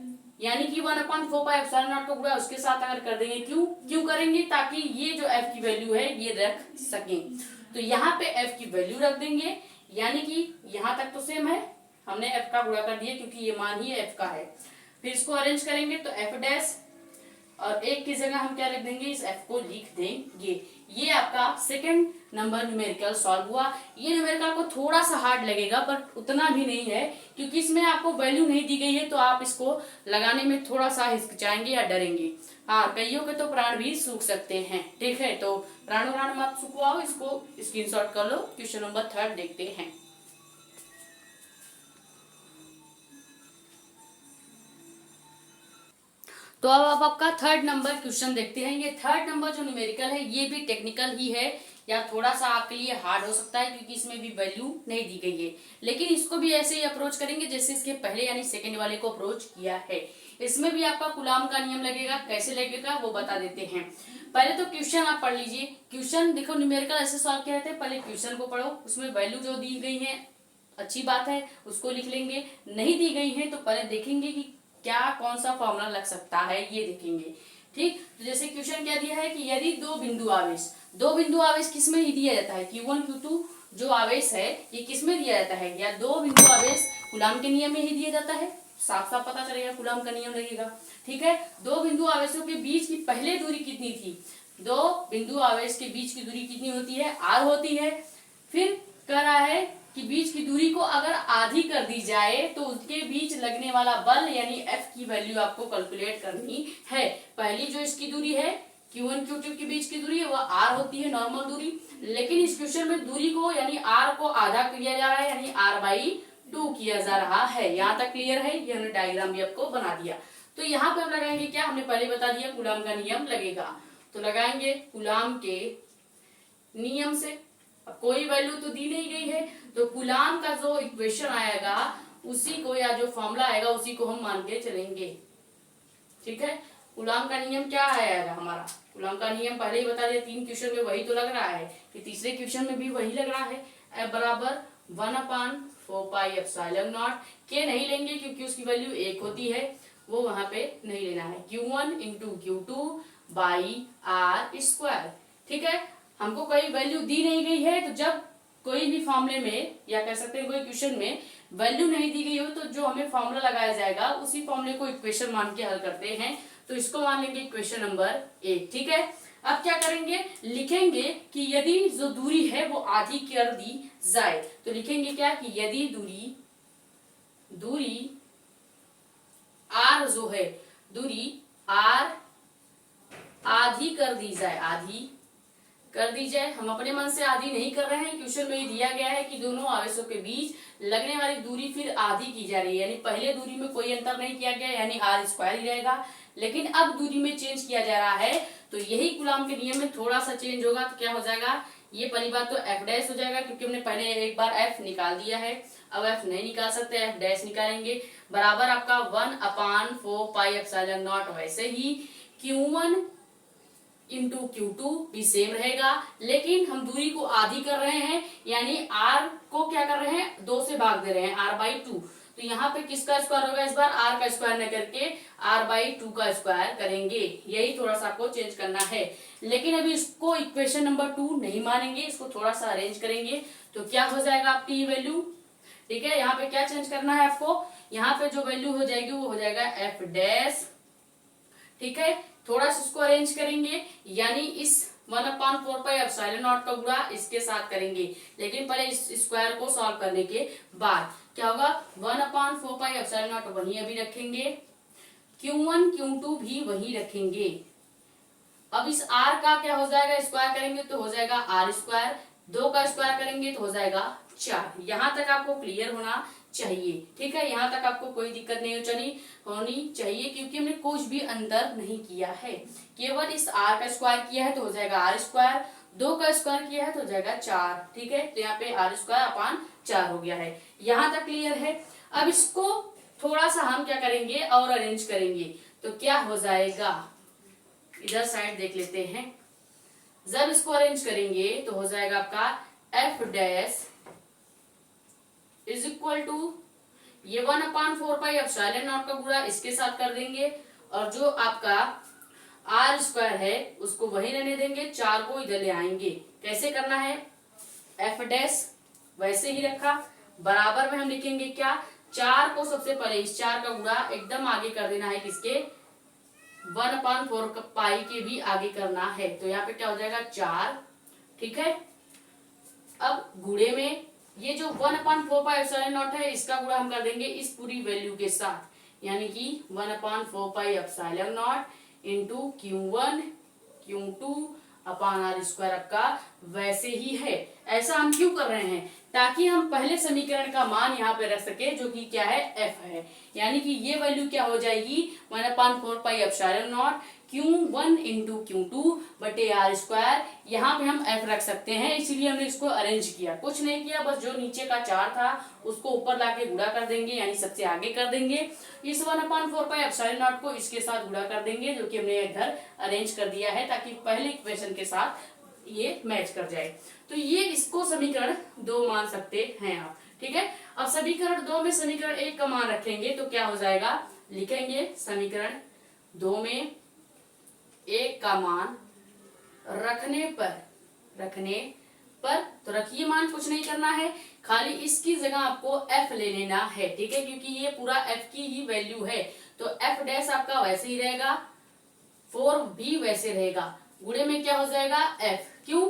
यानी कि 1/4 का गुणा उसके साथ अगर कर देंगे, क्यों करेंगे, ताकि ये जो एफ की वैल्यू है ये रख सकें। तो यहाँ पे एफ की वैल्यू रख देंगे, यानी कि यहाँ तक तो सेम है, हमने एफ का गुणा कर दिया क्योंकि ये मान ही एफ का है। फिर इसको अरेंज करेंगे तो एफ डैश, और एक की जगह हम क्या लिख देंगे, इस एफ को लिख देंगे। ये आपका सेकंड नंबर न्यूमेरिकल सॉल्व हुआ। ये न्यूमेरिकल को थोड़ा सा हार्ड लगेगा, बट उतना भी नहीं है, क्योंकि इसमें आपको वैल्यू नहीं दी गई है, तो आप इसको लगाने में थोड़ा सा हिचकिचाएंगे या डरेंगे। हाँ, कईयों के तो प्राण भी सूख सकते हैं। ठीक है, तो प्राण मत सुखवाओ, इसको स्क्रीनशॉट कर लो। क्वेश्चन नंबर 3 देखते हैं। तो अब आप आपका 3rd नंबर क्वेश्चन देखते हैं। ये 3rd नंबर जो न्यूमेरिकल है ये भी टेक्निकल ही है, या थोड़ा सा आपके लिए हार्ड हो सकता है, क्योंकि इसमें भी वैल्यू नहीं दी गई है, लेकिन इसको भी ऐसे ही अप्रोच करेंगे जैसे इसके पहले यानी सेकंड वाले को अप्रोच किया है। इसमें भी आपका कूलॉम का नियम लगेगा, कैसे लगेगा वो बता देते हैं। पहले तो क्वेश्चन आप पढ़ लीजिए। क्वेश्चन देखो, न्यूमेरिकल ऐसे सॉल्व किया जाता है, पहले क्वेश्चन को पढ़ो, उसमें वैल्यू जो दी गई है अच्छी बात है, उसको लिख लेंगे। नहीं दी गई है तो पहले देखेंगे कि क्या कौन सा फॉर्मूला लग सकता है, ये देखेंगे। ठीक, तो जैसे क्वेश्चन क्या दिया है कि यदि दो बिंदु आवेश किसमें ही दिया जाता है, Q1 Q2 जो आवेश है ये किसमें दिया जाता है, या दो बिंदु आवेश कूलॉम के नियम में ही दिया जाता है। साफ साफ पता चलेगा, कूलॉम का नियम लगेगा। ठीक है, दो बिंदु आवेशों के बीच की पहले दूरी कितनी थी, दो बिंदु आवेश के बीच की दूरी कितनी होती है, r होती है। फिर कह रहा है कि बीच की दूरी को अगर आधी कर दी जाए तो उसके बीच लगने वाला बल यानी F की वैल्यू आपको कैलकुलेट करनी है। पहली जो इसकी दूरी है Q1 Q2 के बीच की दूरी है वह r होती है, नॉर्मल दूरी, लेकिन इस क्वेश्चन में दूरी को यानी r को आधा किया जा रहा है, यानी r/2 किया जा रहा है। यहाँ तक क्लियर है, ये हमने डायग्राम भी आपको बना दिया। तो यहाँ पे हम लगाएंगे क्या, हमने पहले बता दिया कूलॉम का नियम लगेगा, तो लगाएंगे कूलॉम के नियम से। अब कोई वैल्यू तो दी नहीं गई है, तो कूलॉम का जो इक्वेशन आएगा उसी को, या जो फॉर्मूला आएगा उसी को हम मान के चलेंगे। ठीक है, कूलॉम का नियम क्या आएगा हमारा, कूलॉम का नियम पहले ही बता दिया, 3 क्वेश्चन में वही तो लग रहा है, कि तीसरे क्वेश्चन में भी वही लग रहा है। F बराबर 1/4πε0। के नहीं लेंगे क्योंकि उसकी वैल्यू 1 होती है, वो वहां पे नहीं लेना है। Q1 × Q2/r²। ठीक है, हमको कोई वैल्यू दी नहीं गई है, तो जब कोई भी फॉर्मूले में या कह सकते हैं कोई क्वेश्चन में वैल्यू नहीं दी गई हो तो जो हमें फॉर्मूला लगाया जाएगा उसी फॉर्मूले को इक्वेशन मान के हल करते हैं। तो इसको मान लेंगे इक्वेशन नंबर 1। ठीक है, अब क्या करेंगे, लिखेंगे कि यदि जो दूरी है वो आधी कर दी जाए, तो लिखेंगे क्या कि यदि दूरी r जो है, दूरी r आधी कर दी जाए, आधी कर दी जाए। हम अपने मन से आधी नहीं कर रहे हैं, क्वेश्चन में ये दिया गया है कि दोनों आवेशों के बीच लगने वाली दूरी फिर आधी की जा रही है, यानी पहले दूरी में कोई अंतर नहीं किया गया, यानी r² ही रहेगा, लेकिन अब दूरी में चेंज किया जा रहा है, तो यही कूलॉम के नियम में थोड़ा सा चेंज होगा। तो क्या हो जाएगा, ये पहली बात तो f डैश हो जाएगा, क्योंकि हमने पहले एक बार f निकाल दिया है, अब f नहीं निकाल सकते, f डैश निकालेंगे, बराबर आपका 1/4πε0। वैसे ही Q1 × Q2 भी सेम रहेगा, लेकिन हम दूरी को आधी कर रहे हैं, यानी r को क्या कर रहे हैं, 2 से भाग दे रहे हैं, r/2। तो यहाँ पे किसका स्क्वायर होगा, इस बार r का स्क्वायर न करके r/2 का स्क्वायर करेंगे, यही थोड़ा सा आपको चेंज करना है। लेकिन अभी इसको इक्वेशन नंबर 2 नहीं मानेंगे, इसको थोड़ा सा अरेंज करेंगे, तो क्या हो जाएगा आपकी ये वैल्यू। ठीक है, यहाँ पे क्या चेंज करना है आपको, यहाँ पे जो वैल्यू हो जाएगी वो हो जाएगा एफ डैश। ठीक है, थोड़ा सा इसको अरेंज करेंगे, यानी इस 1/4π0 का गुणा इसके साथ करेंगे, लेकिन पहले इस स्क्वायर को सॉल्व करने के बाद क्या होगा, 1/4π0 वही अभी रखेंगे, Q1 Q2 भी वही रखेंगे। अब इस r का क्या हो जाएगा, स्क्वायर करेंगे तो हो जाएगा आर स्क्वायर, 2 का स्क्वायर करेंगे तो हो जाएगा 4। यहाँ तक आपको क्लियर होना चाहिए। ठीक है, यहाँ तक आपको कोई दिक्कत नहीं होनी चाहिए, क्योंकि हमने कुछ भी अंतर नहीं किया है, केवल इस r का स्क्वायर किया है तो हो जाएगा आर स्क्वायर, 2 का स्क्वायर किया है तो हो जाएगा 4। ठीक है, तो यहाँ पे आर स्क्वायर अपान 4 हो गया है। यहाँ तक क्लियर है। अब इसको थोड़ा सा हम क्या करेंगे और अरेंज करेंगे, तो क्या हो जाएगा, इधर साइड देख लेते हैं। जब इसको अरेंज करेंगे तो हो जाएगा आपका F dash is equal to ये 1/4π0 का गुणा इसके साथ कर देंगे, और जो आपका आर स्क्वायर है उसको वही रहने देंगे, 4 को इधर ले आएंगे। कैसे करना है, एफ डैश वैसे ही रखा, बराबर में हम लिखेंगे क्या, 4 को सबसे पहले इस 4 का गुणा एकदम आगे कर देना है, किसके 1/4π के भी आगे करना है, तो यहाँ पे क्या हो जाएगा 4। ठीक है, अब गुणे में ये जो 1/4π0 है इसका गुणा हम कर देंगे इस पूरी वैल्यू के साथ, यानी कि 1/4π0 into Q1 Q2 upon R square आपका वैसे ही है। ऐसा हम क्यों कर रहे हैं, ताकि हम पहले समीकरण का मान यहाँ पे रख सके, जो कि क्या है एफ है, यानी कि ये वैल्यू क्या हो जाएगी 1/4π0 Q1 इंटू Q2 बटे आर स्क्वायर। यहाँ पे हम एफ रख सकते हैं, इसीलिए हमने इसको अरेंज किया, कुछ नहीं किया, बस जो नीचे का 4 था उसको ऊपर लाके गुणा कर देंगे, यानी सबसे आगे कर देंगे, इस 1/4π0 को इसके साथ गुणा कर देंगे, जो कि हमने इधर अरेंज कर दिया है, ताकि पहले इक्वेशन के साथ ये मैच कर जाए। तो ये इसको समीकरण 2 मान सकते हैं आप। ठीक है, अब समीकरण 2 में समीकरण 1 का मान रखेंगे तो क्या हो जाएगा, लिखेंगे समीकरण 2 में 1 का मान रखने पर तो रखिए मान, कुछ नहीं करना है, खाली इसकी जगह आपको f ले लेना है। ठीक है, क्योंकि ये पूरा f की ही वैल्यू है, तो f डैश आपका वैसे ही रहेगा, 4 भी वैसे रहेगा, गुणे में क्या हो जाएगा f। क्यों,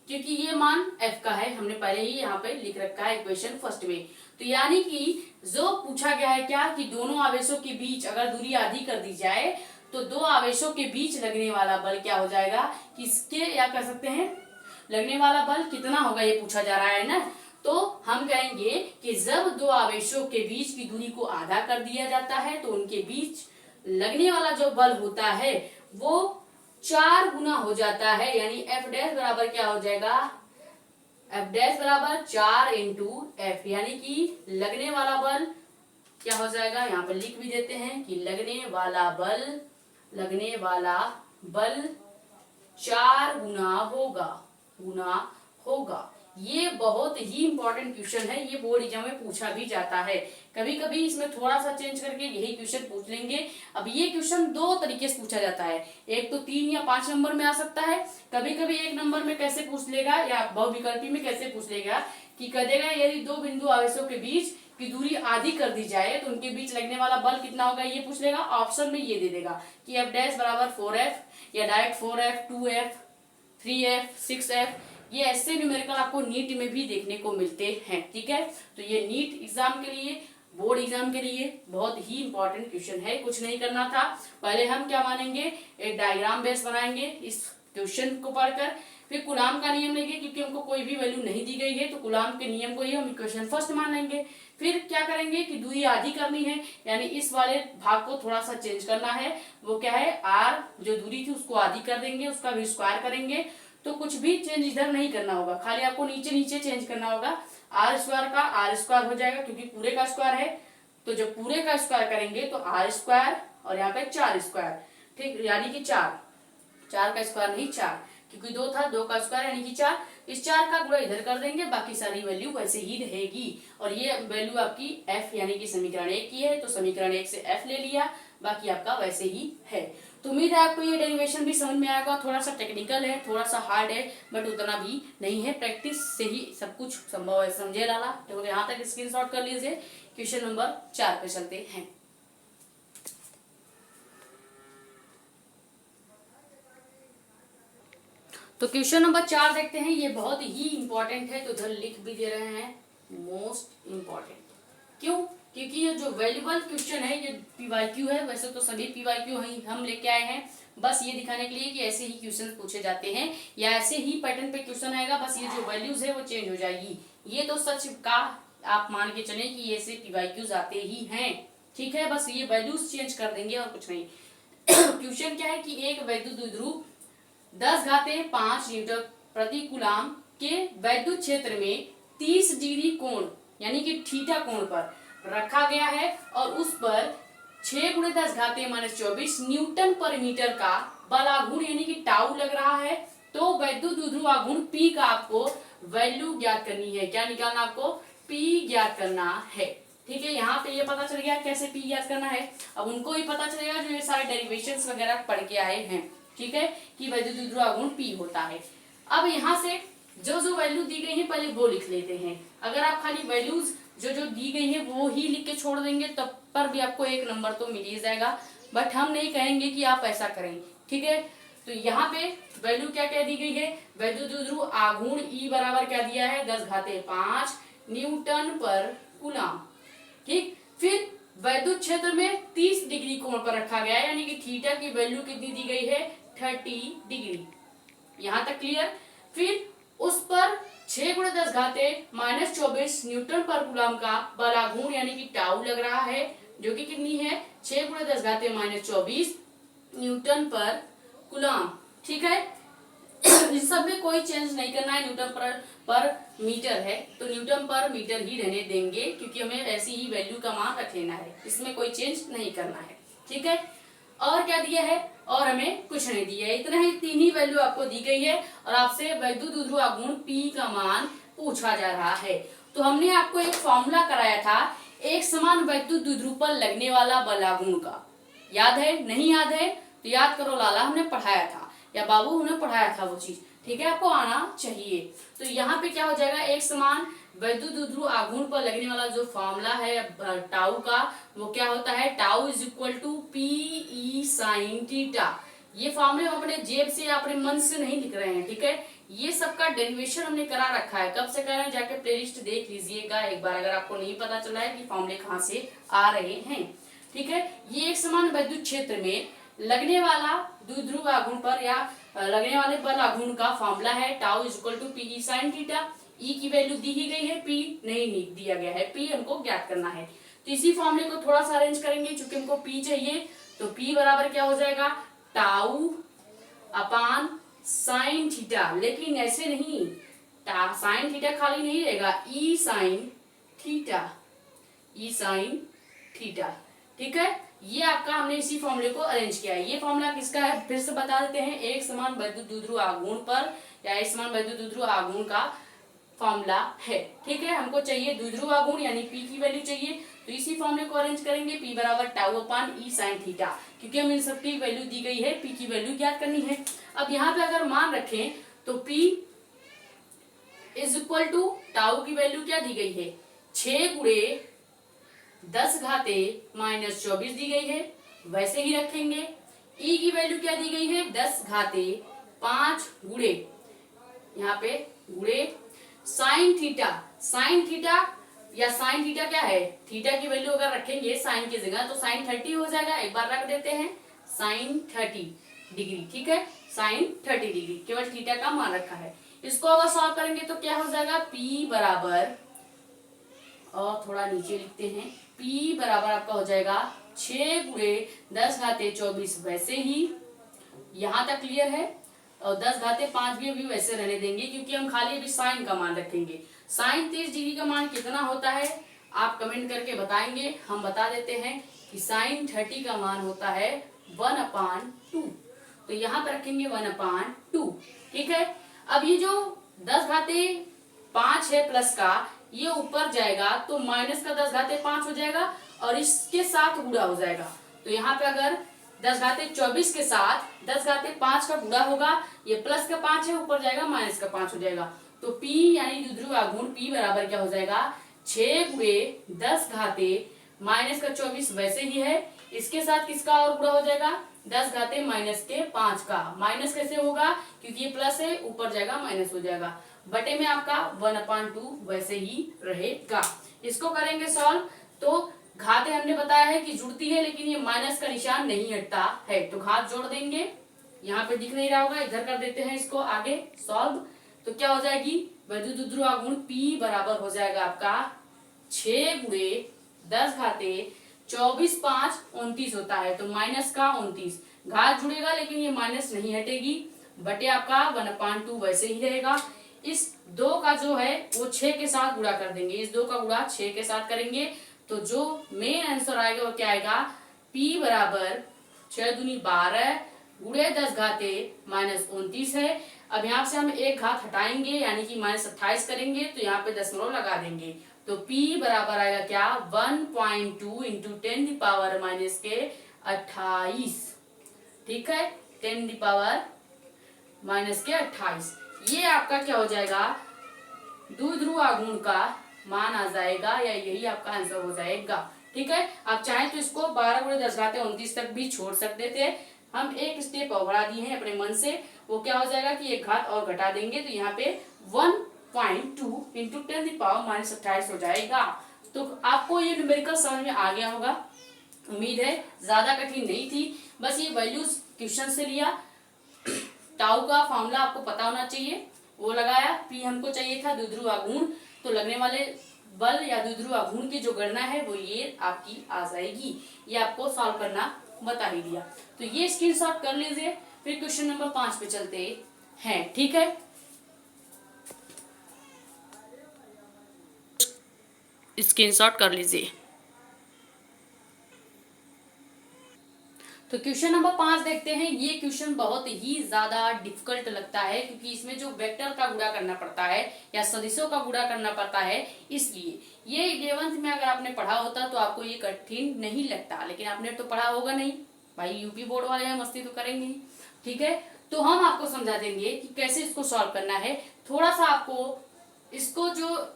क्योंकि ये मान f का है, हमने पहले ही यहाँ पे लिख रखा है इक्वेशन फर्स्ट में। तो यानी कि जो पूछा गया है क्या, कि दोनों आवेशों के बीच अगर दूरी आधी कर दी जाए तो 2 आवेशों के बीच लगने वाला बल क्या हो जाएगा, किसके या कर सकते हैं लगने वाला बल कितना होगा, ये पूछा जा रहा है ना। तो हम कहेंगे कि जब 2 आवेशों के बीच की दूरी को आधा कर दिया जाता है तो उनके बीच लगने वाला जो बल होता है वो 4 गुना हो जाता है, यानी एफ डैश बराबर क्या हो जाएगा, एफ डैश बराबर 4 इंटू एफ, यानी कि लगने वाला बल क्या हो जाएगा, यहाँ पर लिख भी देते हैं कि लगने वाला बल 4 गुना होगा। ये बहुत ही इंपॉर्टेंट क्वेश्चन है, ये बोर्ड एग्जाम में पूछा भी जाता है। कभी कभी इसमें थोड़ा सा चेंज करके यही क्वेश्चन पूछ लेंगे। अब ये क्वेश्चन 2 तरीके से पूछा जाता है, एक तो 3 या 5 नंबर में आ सकता है, कभी कभी 1 नंबर में कैसे पूछ लेगा या बहुविकल्पी में कैसे पूछ लेगा, कि कह देगा यदि 2 बिंदु आवेशों के बीच की दूरी आधी कर दी जाए तो उनके बीच लगने वाला बल कितना होगा, ये पूछ लेगा। ऑप्शन में ये दे देगा कि एफ डैश बराबर 4F या direct 4F 2F 3F 6F, ये ऐसे न्यूमेरिकल आपको नीट में भी देखने को मिलते हैं। ठीक है, तो ये नीट एग्जाम के लिए, बोर्ड एग्जाम के लिए बहुत ही इंपॉर्टेंट क्वेश्चन है। कुछ नहीं करना था, पहले हम क्या मानेंगे, एक डायग्राम बेस बनाएंगे इस क्वेश्चन को पढ़कर, फिर कूलाम का नियम लेंगे, क्योंकि हमको कोई भी वैल्यू नहीं दी गई है तो कूलाम के नियम को ही हम इक्वेशन फर्स्ट मान लेंगे। फिर क्या करेंगे कि दूरी आधी करनी है, यानी इस वाले भाग को थोड़ा सा चेंज करना है, वो क्या है आर, जो दूरी थी उसको आधी कर देंगे, उसका भी स्क्वायर करेंगे। तो कुछ भी चेंज इधर नहीं करना होगा, खाली आपको नीचे नीचे चेंज करना होगा। आर स्क्वायर का आर स्क्वायर हो जाएगा, क्योंकि पूरे का स्क्वायर है, तो जब पूरे का स्क्वायर करेंगे तो आर स्क्वायर और यहाँ पे 4 स्क्वायर, ठीक, यानी कि 4 का स्क्वायर नहीं 4, क्योंकि 2 था, 2 का स्क्वायर यानी कि 4, इस 4 का गुणा इधर कर देंगे, बाकी सारी वैल्यू वैसे ही रहेगी। और ये वैल्यू आपकी f यानी कि समीकरण 1 की है, तो समीकरण 1 से f ले लिया, बाकी आपका वैसे ही है। तो उम्मीद है आपको ये डेरिवेशन भी समझ में आएगा। थोड़ा सा टेक्निकल है, थोड़ा सा हार्ड है, बट उतना भी नहीं है, प्रैक्टिस से ही सब कुछ संभव है, समझे लाला। तो यहाँ तक स्क्रीनशॉट कर लीजिए क्वेश्चन नंबर 4 पे चलते हैं। तो क्वेश्चन नंबर 4 देखते हैं। ये बहुत ही इंपॉर्टेंट है, तो इधर लिख भी दे रहे हैं मोस्ट इंपॉर्टेंट। क्यों? क्योंकि ये जो वैल्यूबल क्वेश्चन है ये पीवाईक्यू है। वैसे तो सभी पीवाईक्यू हम लेके आए हैं, बस ये दिखाने के लिए कि ऐसे ही क्वेश्चन पूछे जाते हैं या ऐसे ही पैटर्न पे क्वेश्चन आएगा, बस ये जो वैल्यूज है वो चेंज हो जाएगी। ये तो सच का आप मान के चले कि ऐसे पीवाईक्यूज आते ही हैं, ठीक है। बस ये वैल्यूज चेंज कर देंगे और कुछ नहीं। क्वेश्चन क्या है कि एक वैद्युत द्विध्रुव 10⁵ न्यूटन प्रति कूलाम के वैद्युत क्षेत्र में 30 डिग्री कोण यानी कि थीटा कोण पर रखा गया है और उस पर 6×10⁻24 न्यूटन पर मीटर का बल आघूर्ण यानी कि टाउ लग रहा है। तो वैद्युत द्विध्रुव आघूर्ण P का आपको वैल्यू ज्ञात करनी है। क्या निकालना? आपको P ज्ञात करना है, ठीक है। यहाँ पे ये पता चल गया कैसे P ज्ञात करना है। अब उनको भी पता चलेगा जो ये सारे डेरिवेशंस वगैरह पढ़ के आए हैं, ठीक है, कि वैद्युत द्विध्रुव आघूर्ण P होता है। अब यहाँ से जो जो वैल्यू दी गई है पहले वो लिख लेते हैं। अगर आप खाली वैल्यूज जो जो दी गई है वो ही लिख के छोड़ देंगे तब पर भी आपको 1 नंबर तो मिल ही जाएगा, बट हम नहीं कहेंगे कि आप ऐसा करें, ठीक है। तो यहाँ पे वैल्यू क्या क्या दी गई है? वैद्युत द्विध्रुव आघूर्ण E बराबर क्या दिया है? 10⁵ न्यूटन पर कूलाम, ठीक। फिर वैद्युत क्षेत्र में 30 डिग्री कोण पर रखा गया है यानी कि थीटा की वैल्यू कितनी दी गई है? 30 डिग्री। यहाँ तक क्लियर। फिर उस पर 6×10⁻24 न्यूटन पर कूलाम का बल आघूर्ण यानी कि टाउ लग रहा है, जो कि कितनी है? 6×10⁻24 न्यूटन पर कूलाम, ठीक है। इस सब में कोई चेंज नहीं करना है। न्यूटन पर मीटर है तो न्यूटन पर मीटर ही रहने देंगे, क्योंकि हमें ऐसी ही वैल्यू का मान रख लेना है, इसमें कोई चेंज नहीं करना है, ठीक है। और क्या दिया है? और हमें कुछ नहीं दिया है, इतना ही 3 ही वैल्यू आपको दी गई है और आपसे वैद्युत द्विध्रुव आघूर्ण P का मान पूछा जा रहा है। तो हमने आपको एक फॉर्मूला कराया था एक समान वैद्युत द्विध्रुव पर लगने वाला बल आघूर्ण का, याद है? नहीं याद है तो याद करो, लाला हमने पढ़ाया था या बाबू ने पढ़ाया था वो चीज, ठीक है, आपको आना चाहिए। तो यहाँ पे क्या हो जाएगा? एक समान वैद्युत द्विध्रुव आघूर्ण पर लगने वाला जो फॉर्मूला है टाउ का, वो क्या होता है? Tau is equal to PE sin theta. ये फॉर्मूले हम अपने जेब से अपने मन से नहीं लिख रहे हैं, ठीक है। ये सबका डेरिवेशन हमने करा रखा है। कब से कर रहे हैं? जाके प्लेलिस्ट देख लीजिएगा एक बार, अगर आपको नहीं पता चला है कि फॉर्मूले कहाँ से आ रहे हैं, ठीक है। ये एक समान वैद्युत क्षेत्र में लगने वाला द्विध्रुव आघूर्ण पर या लगने वाले बल आघूर्ण का फॉर्मूला है tau is equal to PE sin theta. E की वैल्यू दी ही गई है, P नहीं दिया गया है, P हमको ज्ञात करना है। तो इसी फॉर्मूले को थोड़ा सा अरेंज करेंगे, चूंकि हमको P चाहिए, तो P बराबर क्या हो जाएगा? टाउ अपान साइन थीटा। लेकिन ऐसे नहीं, साइन थीटा खाली नहीं रहेगा, E sin theta, E sin theta, ठीक है। ये आपका हमने इसी फॉर्मूले को अरेंज किया है। ये फॉर्मूला किसका है फिर से बता देते हैं। एक समान वैद्युत द्विध्रुव आघूर्ण पर या एक समान वैद्युत द्विध्रुव आघूर्ण का फॉर्मूला है, ठीक है। हमको चाहिए द्विध्रुव आघूर्ण यानी P की वैल्यू चाहिए, तो इसी फॉर्मूले को अरेंज करेंगे। P बराबर टाउ अपान E sin थीटा, क्योंकि हमें इन सबकी वैल्यू दी गई है, P की वैल्यू ज्ञात करनी है। अब यहाँ पे अगर मान रखें तो P is equal to tau की वैल्यू क्या दी गई है? 6×10⁻24 दी गई है, वैसे ही रखेंगे। E की वैल्यू क्या दी गई है? 10⁵5 गुणे, यहाँ पे गुणे साइन थीटा। साइन थीटा या साइन थीटा क्या है? थीटा की वैल्यू अगर रखेंगे साइन की जगह तो साइन 30 हो जाएगा। एक बार रख देते हैं साइन 30 डिग्री, ठीक है, साइन 30 डिग्री, केवल थीटा का मान रखा है। इसको अगर सॉल्व करेंगे तो क्या हो जाएगा? P बराबर, और थोड़ा नीचे लिखते हैं, P बराबर आपका हो जाएगा 6×10⁻24, वैसे ही यहाँ तक क्लियर है। और 10⁵5 भी अभी वैसे रहने देंगे, क्योंकि हम खाली अभी साइन का मान रखेंगे। साइन 30 डिग्री का मान कितना होता है आप कमेंट करके बताएंगे। हम बता देते हैं कि साइन 30 का मान होता है 1/2, तो यहाँ पर रखेंगे 1/2, ठीक है। अब ये जो 10⁵5 है प्लस का, ये ऊपर जाएगा तो माइनस का 10⁵5 हो जाएगा और इसके साथ गुणा हो जाएगा। तो यहाँ पे अगर 10⁻24 के साथ 10⁵5 का गुणा होगा, ये प्लस का 5 है, ऊपर जाएगा माइनस का 5 हो जाएगा। तो P यानी द्विध्रुव आघूर्ण P बराबर क्या हो जाएगा? 6 गुणे 10 घाते माइनस का 24 वैसे ही है। इसके साथ किसका और गुणा हो जाएगा, 10 घाते माइनस के 5 का। माइनस कैसे होगा, क्योंकि ये प्लस है, ऊपर जाएगा माइनस हो जाएगा, बटे में आपका 1/2 वैसे ही रहेगा। इसको करेंगे सॉल्व, तो घाते हमने बताया है कि जुड़ती है, लेकिन ये माइनस का निशान नहीं हटता है, तो घात जोड़ देंगे। यहाँ पे दिख नहीं रहा होगा, इधर कर देते हैं इसको आगे सॉल्व। तो क्या हो जाएगी, वैद्युत ध्रुव P बराबर हो जाएगा आपका 6 गुणे 10 घाते 24 5 29 होता है, तो माइनस का 29, घात जुड़ेगा लेकिन ये माइनस नहीं हटेगी, बटे आपका 1/2 वैसे ही रहेगा। इस 2 का जो है वो 6 के साथ गुणा कर देंगे, इस 2 का गुणा 6 के साथ करेंगे, तो जो मेन आंसर आएगा वो क्या आएगा, P बराबर 6 दूनी 12 गुणे 10 घाते माइनस 29 है। अब यहाँ से हम एक घात हटाएंगे यानी कि -28 करेंगे, तो यहाँ पे दशमलव लगा देंगे, तो P बराबर आएगा क्या, 1.2 इंटू 10⁻⁻28। ठीक है, 10⁻⁻28, ये आपका क्या हो जाएगा, द्विध्रुव आघूर्ण का मान आ जाएगा, या यही आपका आंसर हो जाएगा। ठीक है, आप चाहें तो इसको 12 गुणे 10 घाते 29 तक भी छोड़ सकते थे, हम एक स्टेप और बढ़ा दिए हैं अपने मन से। वो क्या हो जाएगा कि एक घात और घटा देंगे, तो यहाँ पे 1.2 इंटू 10⁻⁻28 हो जाएगा। तो आपको ये न्यूमेरिकल समझ में आ गया होगा, उम्मीद है ज्यादा कठिन नहीं थी, बस ये वैल्यूज क्वेश्चन से लिया। टाउ का फॉर्मूला आपको पता होना चाहिए, वो लगाया। पी हमको चाहिए था द्विध्रुव आघूर्ण, तो लगने वाले बल या द्विध्रुव आघूर्ण की जो गणना है वो ये आपकी आ जाएगी। ये आपको सॉल्व करना बता ही दिया, तो ये स्क्रीनशॉट कर लीजिए। फिर क्वेश्चन नंबर 5 पे चलते हैं। ठीक है, स्क्रीनशॉट कर लीजिए। तो क्वेश्चन नंबर 5 देखते हैं। ये क्वेश्चन बहुत ही ज्यादा डिफिकल्ट लगता है, क्योंकि इसमें जो वेक्टर का गुणा करना पड़ता है या सदिशों का गुणा करना पड़ता है, इसलिए ये 11th में अगर आपने पढ़ा होता तो आपको ये कठिन नहीं लगता, लेकिन आपने तो पढ़ा होगा नहीं भाई, यूपी बोर्ड वाले हैं, मस्ती तो करेंगे ही। ठीक है, तो हम आपको समझा देंगे कि कैसे इसको सॉल्व करना है। थोड़ा सा आपको इसको जो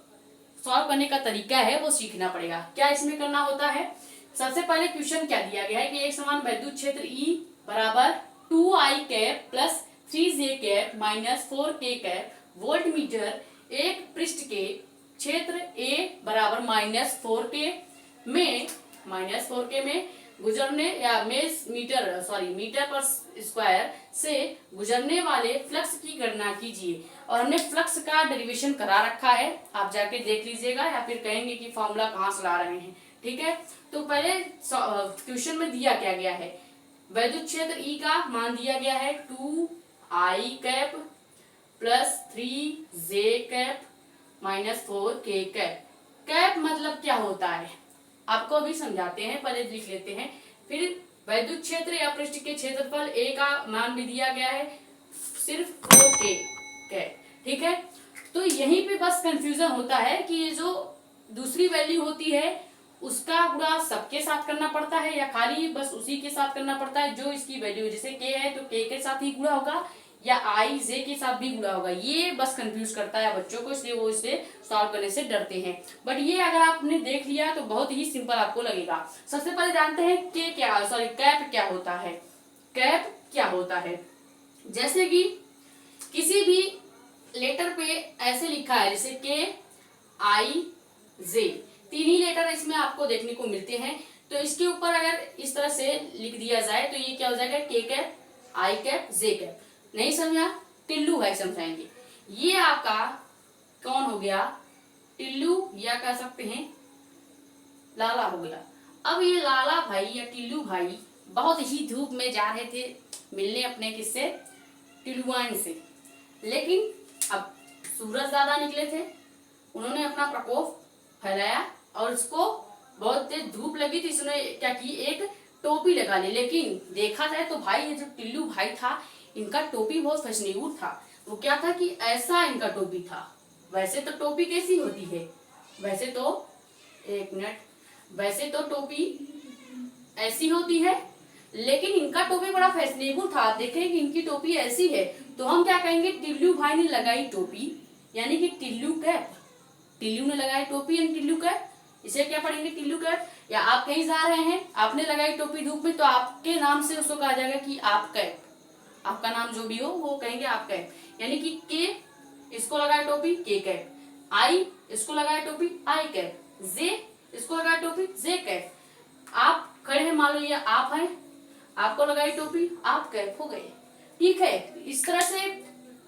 सॉल्व करने का तरीका है वो सीखना पड़ेगा। क्या इसमें करना होता है, सबसे पहले क्वेश्चन क्या दिया गया है कि एक समान वैद्युत क्षेत्र E बराबर 2I cap plus 3J cap minus 4K cap volt meter एक पृष्ठ के क्षेत्र A बराबर -4K में गुजरने या मीटर पर स्क्वायर से गुजरने वाले फ्लक्स की गणना कीजिए। और हमने फ्लक्स का डेरिवेशन करा रखा है, आप जाके देख लीजिएगा, या फिर कहेंगे कि फॉर्मूला कहाँ से ला रहे हैं। ठीक है, तो पहले क्वेश्चन में दिया क्या गया है, वैद्युत क्षेत्र E का मान दिया गया है 2I cap plus 3J cap minus 4K cap. Cap मतलब क्या होता है आपको अभी समझाते हैं, पहले लिख लेते हैं। फिर वैद्युत क्षेत्र या पृष्ठ के क्षेत्रफल A का मान भी दिया गया है सिर्फ 4K कैप। ठीक है, तो यहीं पे बस कंफ्यूजन होता है कि ये जो दूसरी वैल्यू होती है उसका गुणा सबके साथ करना पड़ता है या खाली बस उसी के साथ करना पड़ता है जो इसकी वैल्यू, जैसे K है तो K के साथ ही गुणा होगा या I J के साथ भी गुणा होगा। ये बस कंफ्यूज करता है बच्चों को, इसलिए वो इसे सॉल्व करने से डरते हैं। बट ये अगर आपने देख लिया तो बहुत ही सिंपल आपको लगेगा। सबसे पहले जानते हैं कैप क्या होता है। कैप क्या होता है, जैसे कि किसी भी लेटर पे ऐसे लिखा है जैसे KIJ, 3 ही लेटर इसमें आपको देखने को मिलते हैं, तो इसके ऊपर अगर इस तरह से लिख दिया जाए तो ये क्या हो जाएगा, K cap I cap J cap. नहीं समझा, टिल्लू भाई समझाएंगे। ये आपका कौन हो गया, टिल्लू, या कह सकते हैं लाला हो गया। अब ये लाला भाई या टिल्लू भाई बहुत ही धूप में जा रहे थे मिलने अपने किससे, टिल्लुआन से, लेकिन अब सूरज ज्यादा निकले थे, उन्होंने अपना प्रकोप फैलाया और उसको बहुत तेज धूप लगी थी, इसने क्या की, एक टोपी लगा ली। लेकिन देखा जाए तो भाई ये जो टिल्लू भाई था इनका टोपी बहुत फैशनेबल था। वो क्या था कि ऐसा इनका टोपी था। वैसे तो टोपी कैसी होती है, वैसे तो एक मिनट, वैसे तो टोपी ऐसी होती है, लेकिन इनका टोपी बड़ा फैशनेबल था। आप देखें कि इनकी टोपी ऐसी है तो हम क्या कहेंगे, टिल्लू भाई ने लगाई टोपी, यानी कि टिल्लू कैप। टिल्लू ने लगाई टोपी यानी टिल्लू कैप, इसे क्या पढ़ेंगे टिल्लू कैप। या आप कहीं जा रहे हैं, आपने लगाई टोपी धूप में, तो आपके नाम से उसको कहा जाएगा कि आप कैप, आपका नाम जो भी हो वो कहेंगे आप कैप। यानी कि के इसको लगाए टोपी के कैप, आई इसको लगाए टोपी आई कैप, जे इसको लगाए टोपी जे कैप। आप खड़े हैं, मान लो ये आप हैं, आपको लगाई टोपी आप कैप हो गए। ठीक है, इस तरह से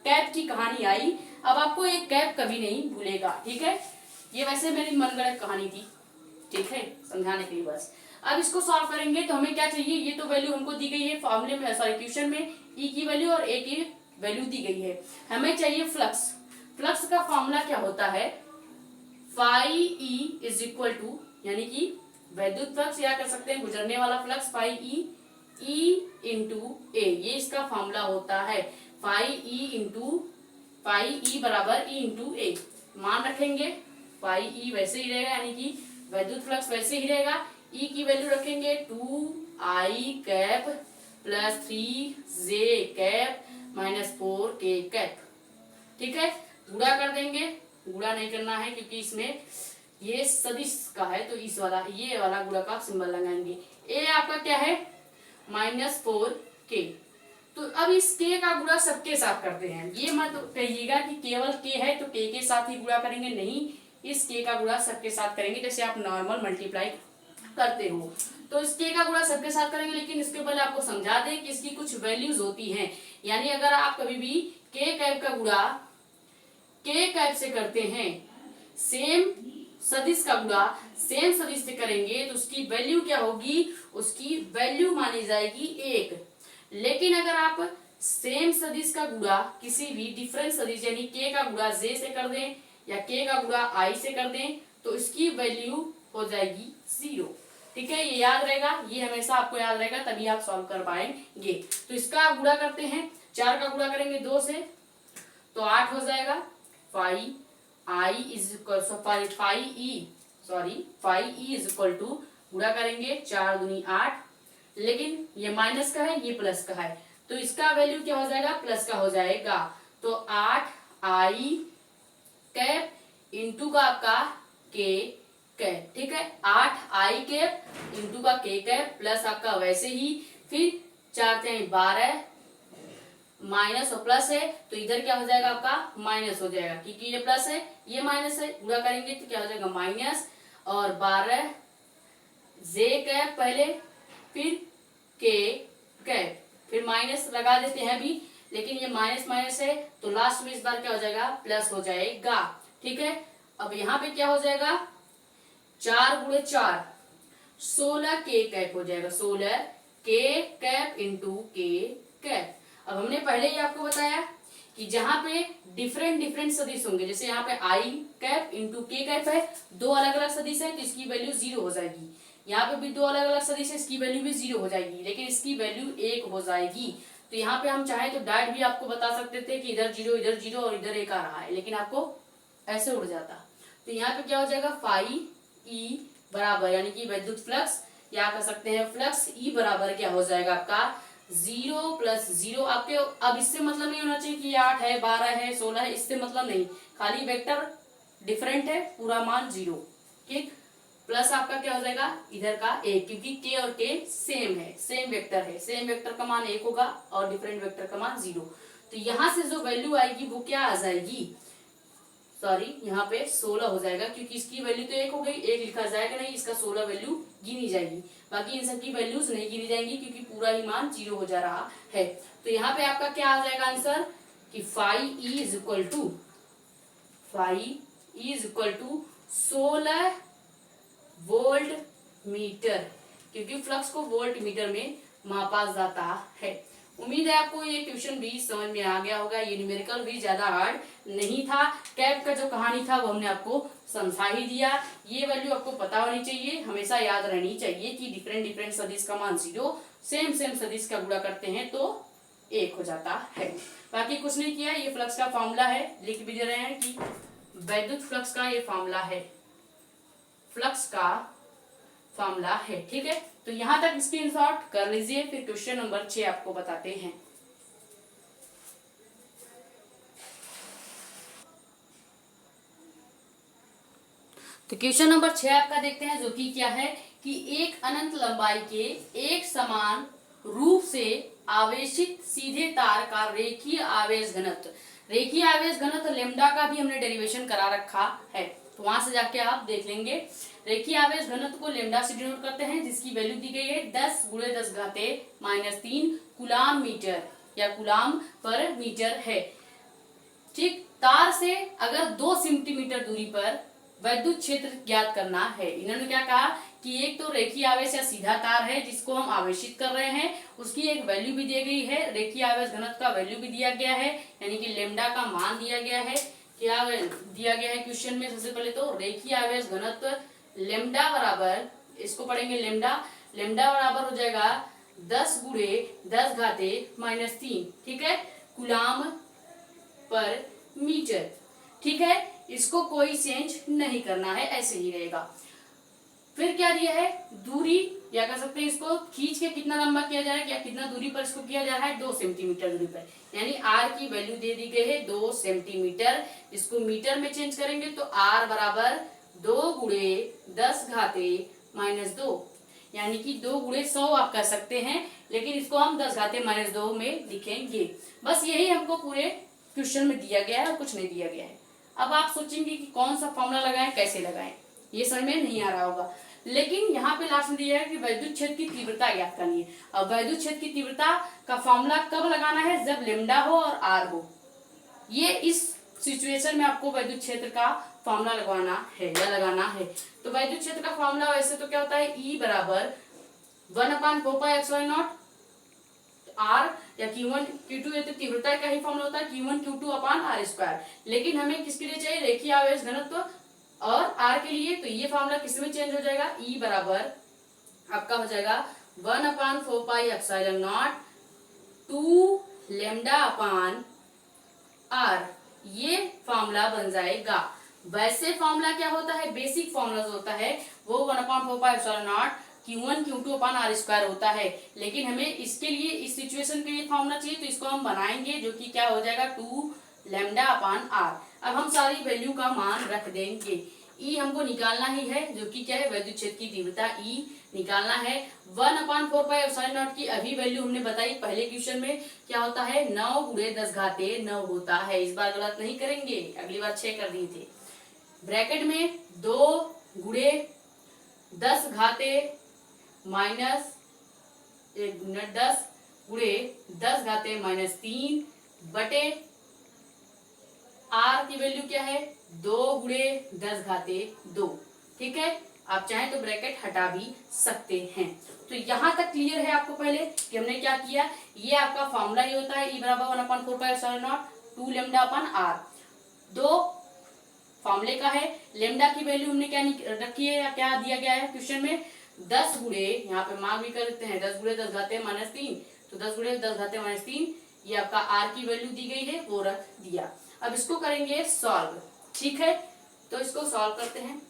कैप की कहानी आई। अब आपको एक कैप कभी नहीं भूलेगा। ठीक है, ये वैसे मेरी मनगढ़ंत कहानी थी, ठीक है, समझाने के लिए बस। अब इसको सॉल्व करेंगे तो हमें क्या चाहिए, ये तो वैल्यू हमको दी गई है फॉर्मूले में, सॉरी क्वेश्चन में ई की वैल्यू और ए की वैल्यू दी गई है। हमें चाहिए फ्लक्स। फ्लक्स का फॉर्मूला क्या होता है, phi E is equal to, यानी कि वैद्युत फ्लक्स या कर सकते हैं गुजरने वाला फ्लक्स, फाई ई इंटू ए, ये इसका फॉर्मूला होता है। फाई ई बराबर ई इंटू ए, मान रखेंगे फाई ई वैसे ही रहेगा, यानी कि वैद्युत फ्लक्स वैसे ही रहेगा। ई की वैल्यू रखेंगे 2i cap plus 3j cap minus 4k cap. ठीक है, गुणा कर देंगे, गुणा नहीं करना है क्योंकि इसमें ये सदिश का है, तो इस वाला ये वाला गुणा का सिंबल लगाएंगे। ए आपका क्या है -4k। तो अब इस k का गुणा सबके साथ करते हैं। ये मत कहिएगा कि केवल k है तो k के साथ ही गुणा करेंगे, नहीं, इस k का गुणा सबके साथ करेंगे, जैसे आप नॉर्मल मल्टीप्लाई करते हो। तो इस k का गुणा सबके साथ करेंगे, लेकिन इसके पहले आपको समझा दें कि इसकी कुछ वैल्यूज होती हैं। यानी अगर आप कभी भी k कैप का गुणा k कैप से करते हैं, सेम सदिश का गुणा सेम सदिश से करेंगे, तो उसकी वैल्यू क्या होगी, उसकी वैल्यू मानी जाएगी 1। लेकिन अगर आप सेम सदिश का गुणा किसी भी डिफरेंट सदिश यानी k का गुणा j से कर दें या k का गुणा i से कर दें, तो इसकी वैल्यू हो जाएगी 0। ठीक है, ये याद रहेगा, ये हमेशा आपको याद रहेगा, तभी आप सॉल्व कर पाएंगे। तो इसका गुणा करते हैं, 4 का गुणा करेंगे 2 से तो 8 हो जाएगा। Phi E is equal to, गुणा करेंगे 4 दूनी 8, लेकिन ये माइनस का है ये प्लस का है, तो इसका वैल्यू क्या हो जाएगा, प्लस का हो जाएगा। तो 8i कैप इंटू का आपका k कैप। ठीक है, 8i कैप इंटू का k कैप प्लस आपका वैसे ही, फिर 4 से 12 माइनस और प्लस है, तो इधर क्या हो जाएगा आपका माइनस हो जाएगा, क्योंकि ये प्लस है ये माइनस है, गुणा करेंगे तो क्या हो जाएगा माइनस और 12 जे कैप पहले, फिर के कैप, फिर माइनस लगा देते हैं अभी, लेकिन ये माइनस माइनस है तो लास्ट में इस बार क्या हो जाएगा प्लस हो जाएगा। ठीक है, अब यहाँ पे क्या हो जाएगा 4 गुणे 4 16 के कैप हो जाएगा, 16 के कैप इंटू के कैप। अब हमने पहले ही आपको बताया कि जहां पे डिफरेंट सदिश होंगे, जैसे यहाँ पे आई कैप इंटू के कैप है, 2 अलग अलग सदिश है तो इसकी वैल्यू 0 हो जाएगी। यहाँ पे भी 2 अलग अलग सदिश है, इसकी वैल्यू भी 0 हो जाएगी, लेकिन इसकी वैल्यू 1 हो जाएगी। तो यहाँ पे हम चाहे तो डायरेक्ट भी आपको बता सकते थे कि इधर 0 और इधर 1 आ रहा है, लेकिन आपको ऐसे उड़ जाता। तो यहाँ पे क्या हो जाएगा फाई ई बराबर, यानी कि विद्युत फ्लक्स या कह सकते हैं फ्लक्स ई बराबर क्या हो जाएगा आपका 0 प्लस 0। आपके अब इससे मतलब नहीं होना चाहिए कि 8 है 12 है 16 है, इससे मतलब नहीं, खाली वेक्टर डिफरेंट है, पूरा मान 0। ठीक, प्लस आपका क्या हो जाएगा इधर का 1, क्योंकि k और k सेम है, सेम वेक्टर है, सेम वेक्टर का मान 1 होगा और डिफरेंट वेक्टर का मान 0। तो यहाँ से जो वैल्यू आएगी वो क्या आ जाएगी, सॉरी यहाँ पे 16 हो जाएगा, क्योंकि इसकी वैल्यू तो 1 हो गई, 1 लिखा जाएगा नहीं, इसका 16 वैल्यू गिनी जाएगी। बाकी इन सब की वैल्यूज नहीं गिनी जाएंगी क्योंकि पूरा ही मान 0 हो जा रहा है। तो यहाँ पे आपका क्या आ जाएगा आंसर कि phi E is equal to 16 volt metre, क्योंकि फ्लक्स को वोल्ट मीटर में मापा जाता है। उम्मीद है आपको ये क्वेश्चन भी समझ में आ गया होगा, ये न्यूमेरिकल भी ज्यादा हार्ड नहीं था। कैप का जो कहानी था वो हमने आपको समझा ही दिया। ये वैल्यू आपको पता होनी चाहिए, हमेशा याद रहनी चाहिए कि डिफरेंट सदिश का मान 0, सेम सदिश का गुणा करते हैं तो 1 हो जाता है। बाकी कुछ नहीं किया, ये फ्लक्स का फॉर्मूला है, लिख भी दे रहे हैं कि वैद्युत फ्लक्स का ये फॉर्मूला है, फ्लक्स का फॉर्मूला है। ठीक है, तो यहां तक स्क्रीनशॉट कर लीजिए, फिर क्वेश्चन नंबर 6 आपको बताते हैं। तो क्वेश्चन नंबर 6 आपका देखते हैं, जो कि क्या है कि एक अनंत लंबाई के एक समान रूप से आवेशित सीधे तार का रेखीय आवेश घनत्व, रेखीय आवेश घनत्व लेमडा का भी हमने डेरिवेशन करा रखा है, तो वहां से जाके आप देख लेंगे। रेखीय आवेश घनत्व को लेमडा से डिनोट करते हैं, जिसकी वैल्यू दी गई है 10 × 10⁻³ कूलाम मीटर या कूलाम पर मीटर है। ठीक, तार से अगर 2 सेंटीमीटर दूरी पर वैद्युत क्षेत्र ज्ञात करना है। इन्होंने क्या कहा कि एक तो रेखीय आवेश या सीधा तार है जिसको हम आवेशित कर रहे हैं, उसकी एक वैल्यू भी दी गई है, रेखीय आवेश घनत्व का वैल्यू भी दिया गया है, यानी कि लेमडा का मान दिया गया है। क्या दिया गया है क्वेश्चन में? सबसे पहले तो रेखीय आवेश घनत्व लेमडा बराबर, इसको पढ़ेंगे लेमडा, लेमडा बराबर हो जाएगा 10 × 10⁻³ ठीक है, कूलाम पर मीटर। ठीक है, इसको कोई चेंज नहीं करना है, ऐसे ही रहेगा। फिर क्या दिया है? दूरी, या कह सकते हैं इसको खींच के कितना लंबा किया जा रहा है, क्या कितना दूरी पर इसको किया जा रहा है, 2 सेंटीमीटर दूरी पर, यानी आर की वैल्यू दे दी गई है 2 सेंटीमीटर। इसको मीटर में चेंज करेंगे तो आर बराबर 2 × 10⁻², यानी कि 2 × 100 आप कह सकते हैं, लेकिन इसको हम 10⁻² में लिखेंगे। बस यही हमको पूरे क्वेश्चन में दिया गया है और कुछ नहीं दिया गया है। अब आप सोचेंगे कि कौन सा फॉर्मूला लगाएं, कैसे लगाएं, ये समझ में नहीं आ रहा होगा, लेकिन यहाँ पे लास्ट में दिया है कि वैद्युत क्षेत्र की तीव्रता ज्ञात करनी है। अब वैद्युत क्षेत्र की तीव्रता का फॉर्मूला कब लगाना है? जब लेमडा हो और आर हो। ये इस सिचुएशन में आपको वैद्युत क्षेत्र का फॉर्मूला लगवाना है या लगाना है। तो वैद्युत क्षेत्र का फॉर्मूला वैसे तो क्या होता है, E बराबर 1/4πε0 आर या Q1 Q2, ये तो तीव्रता का ही फॉर्मूला होता है, Q1 Q2/r²। लेकिन हमें किसके लिए चाहिए? रेखीय आवेश घनत्व और आर के लिए, तो ये फॉर्मूला किस में चेंज हो जाएगा? E बराबर आपका हो जाएगा 1/4πε0 2 λ/r, ये फॉर्मूला बन जाएगा। वैसे फॉर्मूला क्या होता है? बेसिक फॉर्मूला जो होता है वो 1/4πε0 Q1 Q2/r² होता है, लेकिन हमें इसके लिए इस सिचुएशन के लिए फॉर्मूला चाहिए, तो इसको हम बनाएंगे, जो कि क्या हो जाएगा 2 λ/r। अब हम सारी वैल्यू का मान रख देंगे। E हमको निकालना ही है, जो कि क्या है? वैद्युत क्षेत्र की तीव्रता E निकालना है। 1/4πε0 की अभी वैल्यू हमने बताई पहले क्वेश्चन में, क्या होता है? 9 × 10⁻9 होता है। इस बार गलत नहीं करेंगे, अगली बार 6 कर दिए थे। ब्रैकेट में 2 × 10⁻⁻10 × 10⁻³ बटे आर की वैल्यू क्या है? 2 × 10⁻²। ठीक है, आप चाहें तो ब्रैकेट हटा भी सकते हैं। तो यहां तक क्लियर है आपको पहले कि हमने क्या किया? ये आपका फॉर्मूला ही होता है, E बराबर 1/4πε0 2 λ/r। 2 फॉर्मूले का है। लेमडा की वैल्यू हमने क्या रखी है या क्या दिया गया है क्वेश्चन में? 10 × यहाँ पे मार्क भी कर देते हैं 10 × 10⁻³ तो 10 × 10⁻³ ये आपका आर की वैल्यू दी गई है, वो रख दिया। अब इसको करेंगे सॉल्व। ठीक है, तो इसको सॉल्व करते हैं।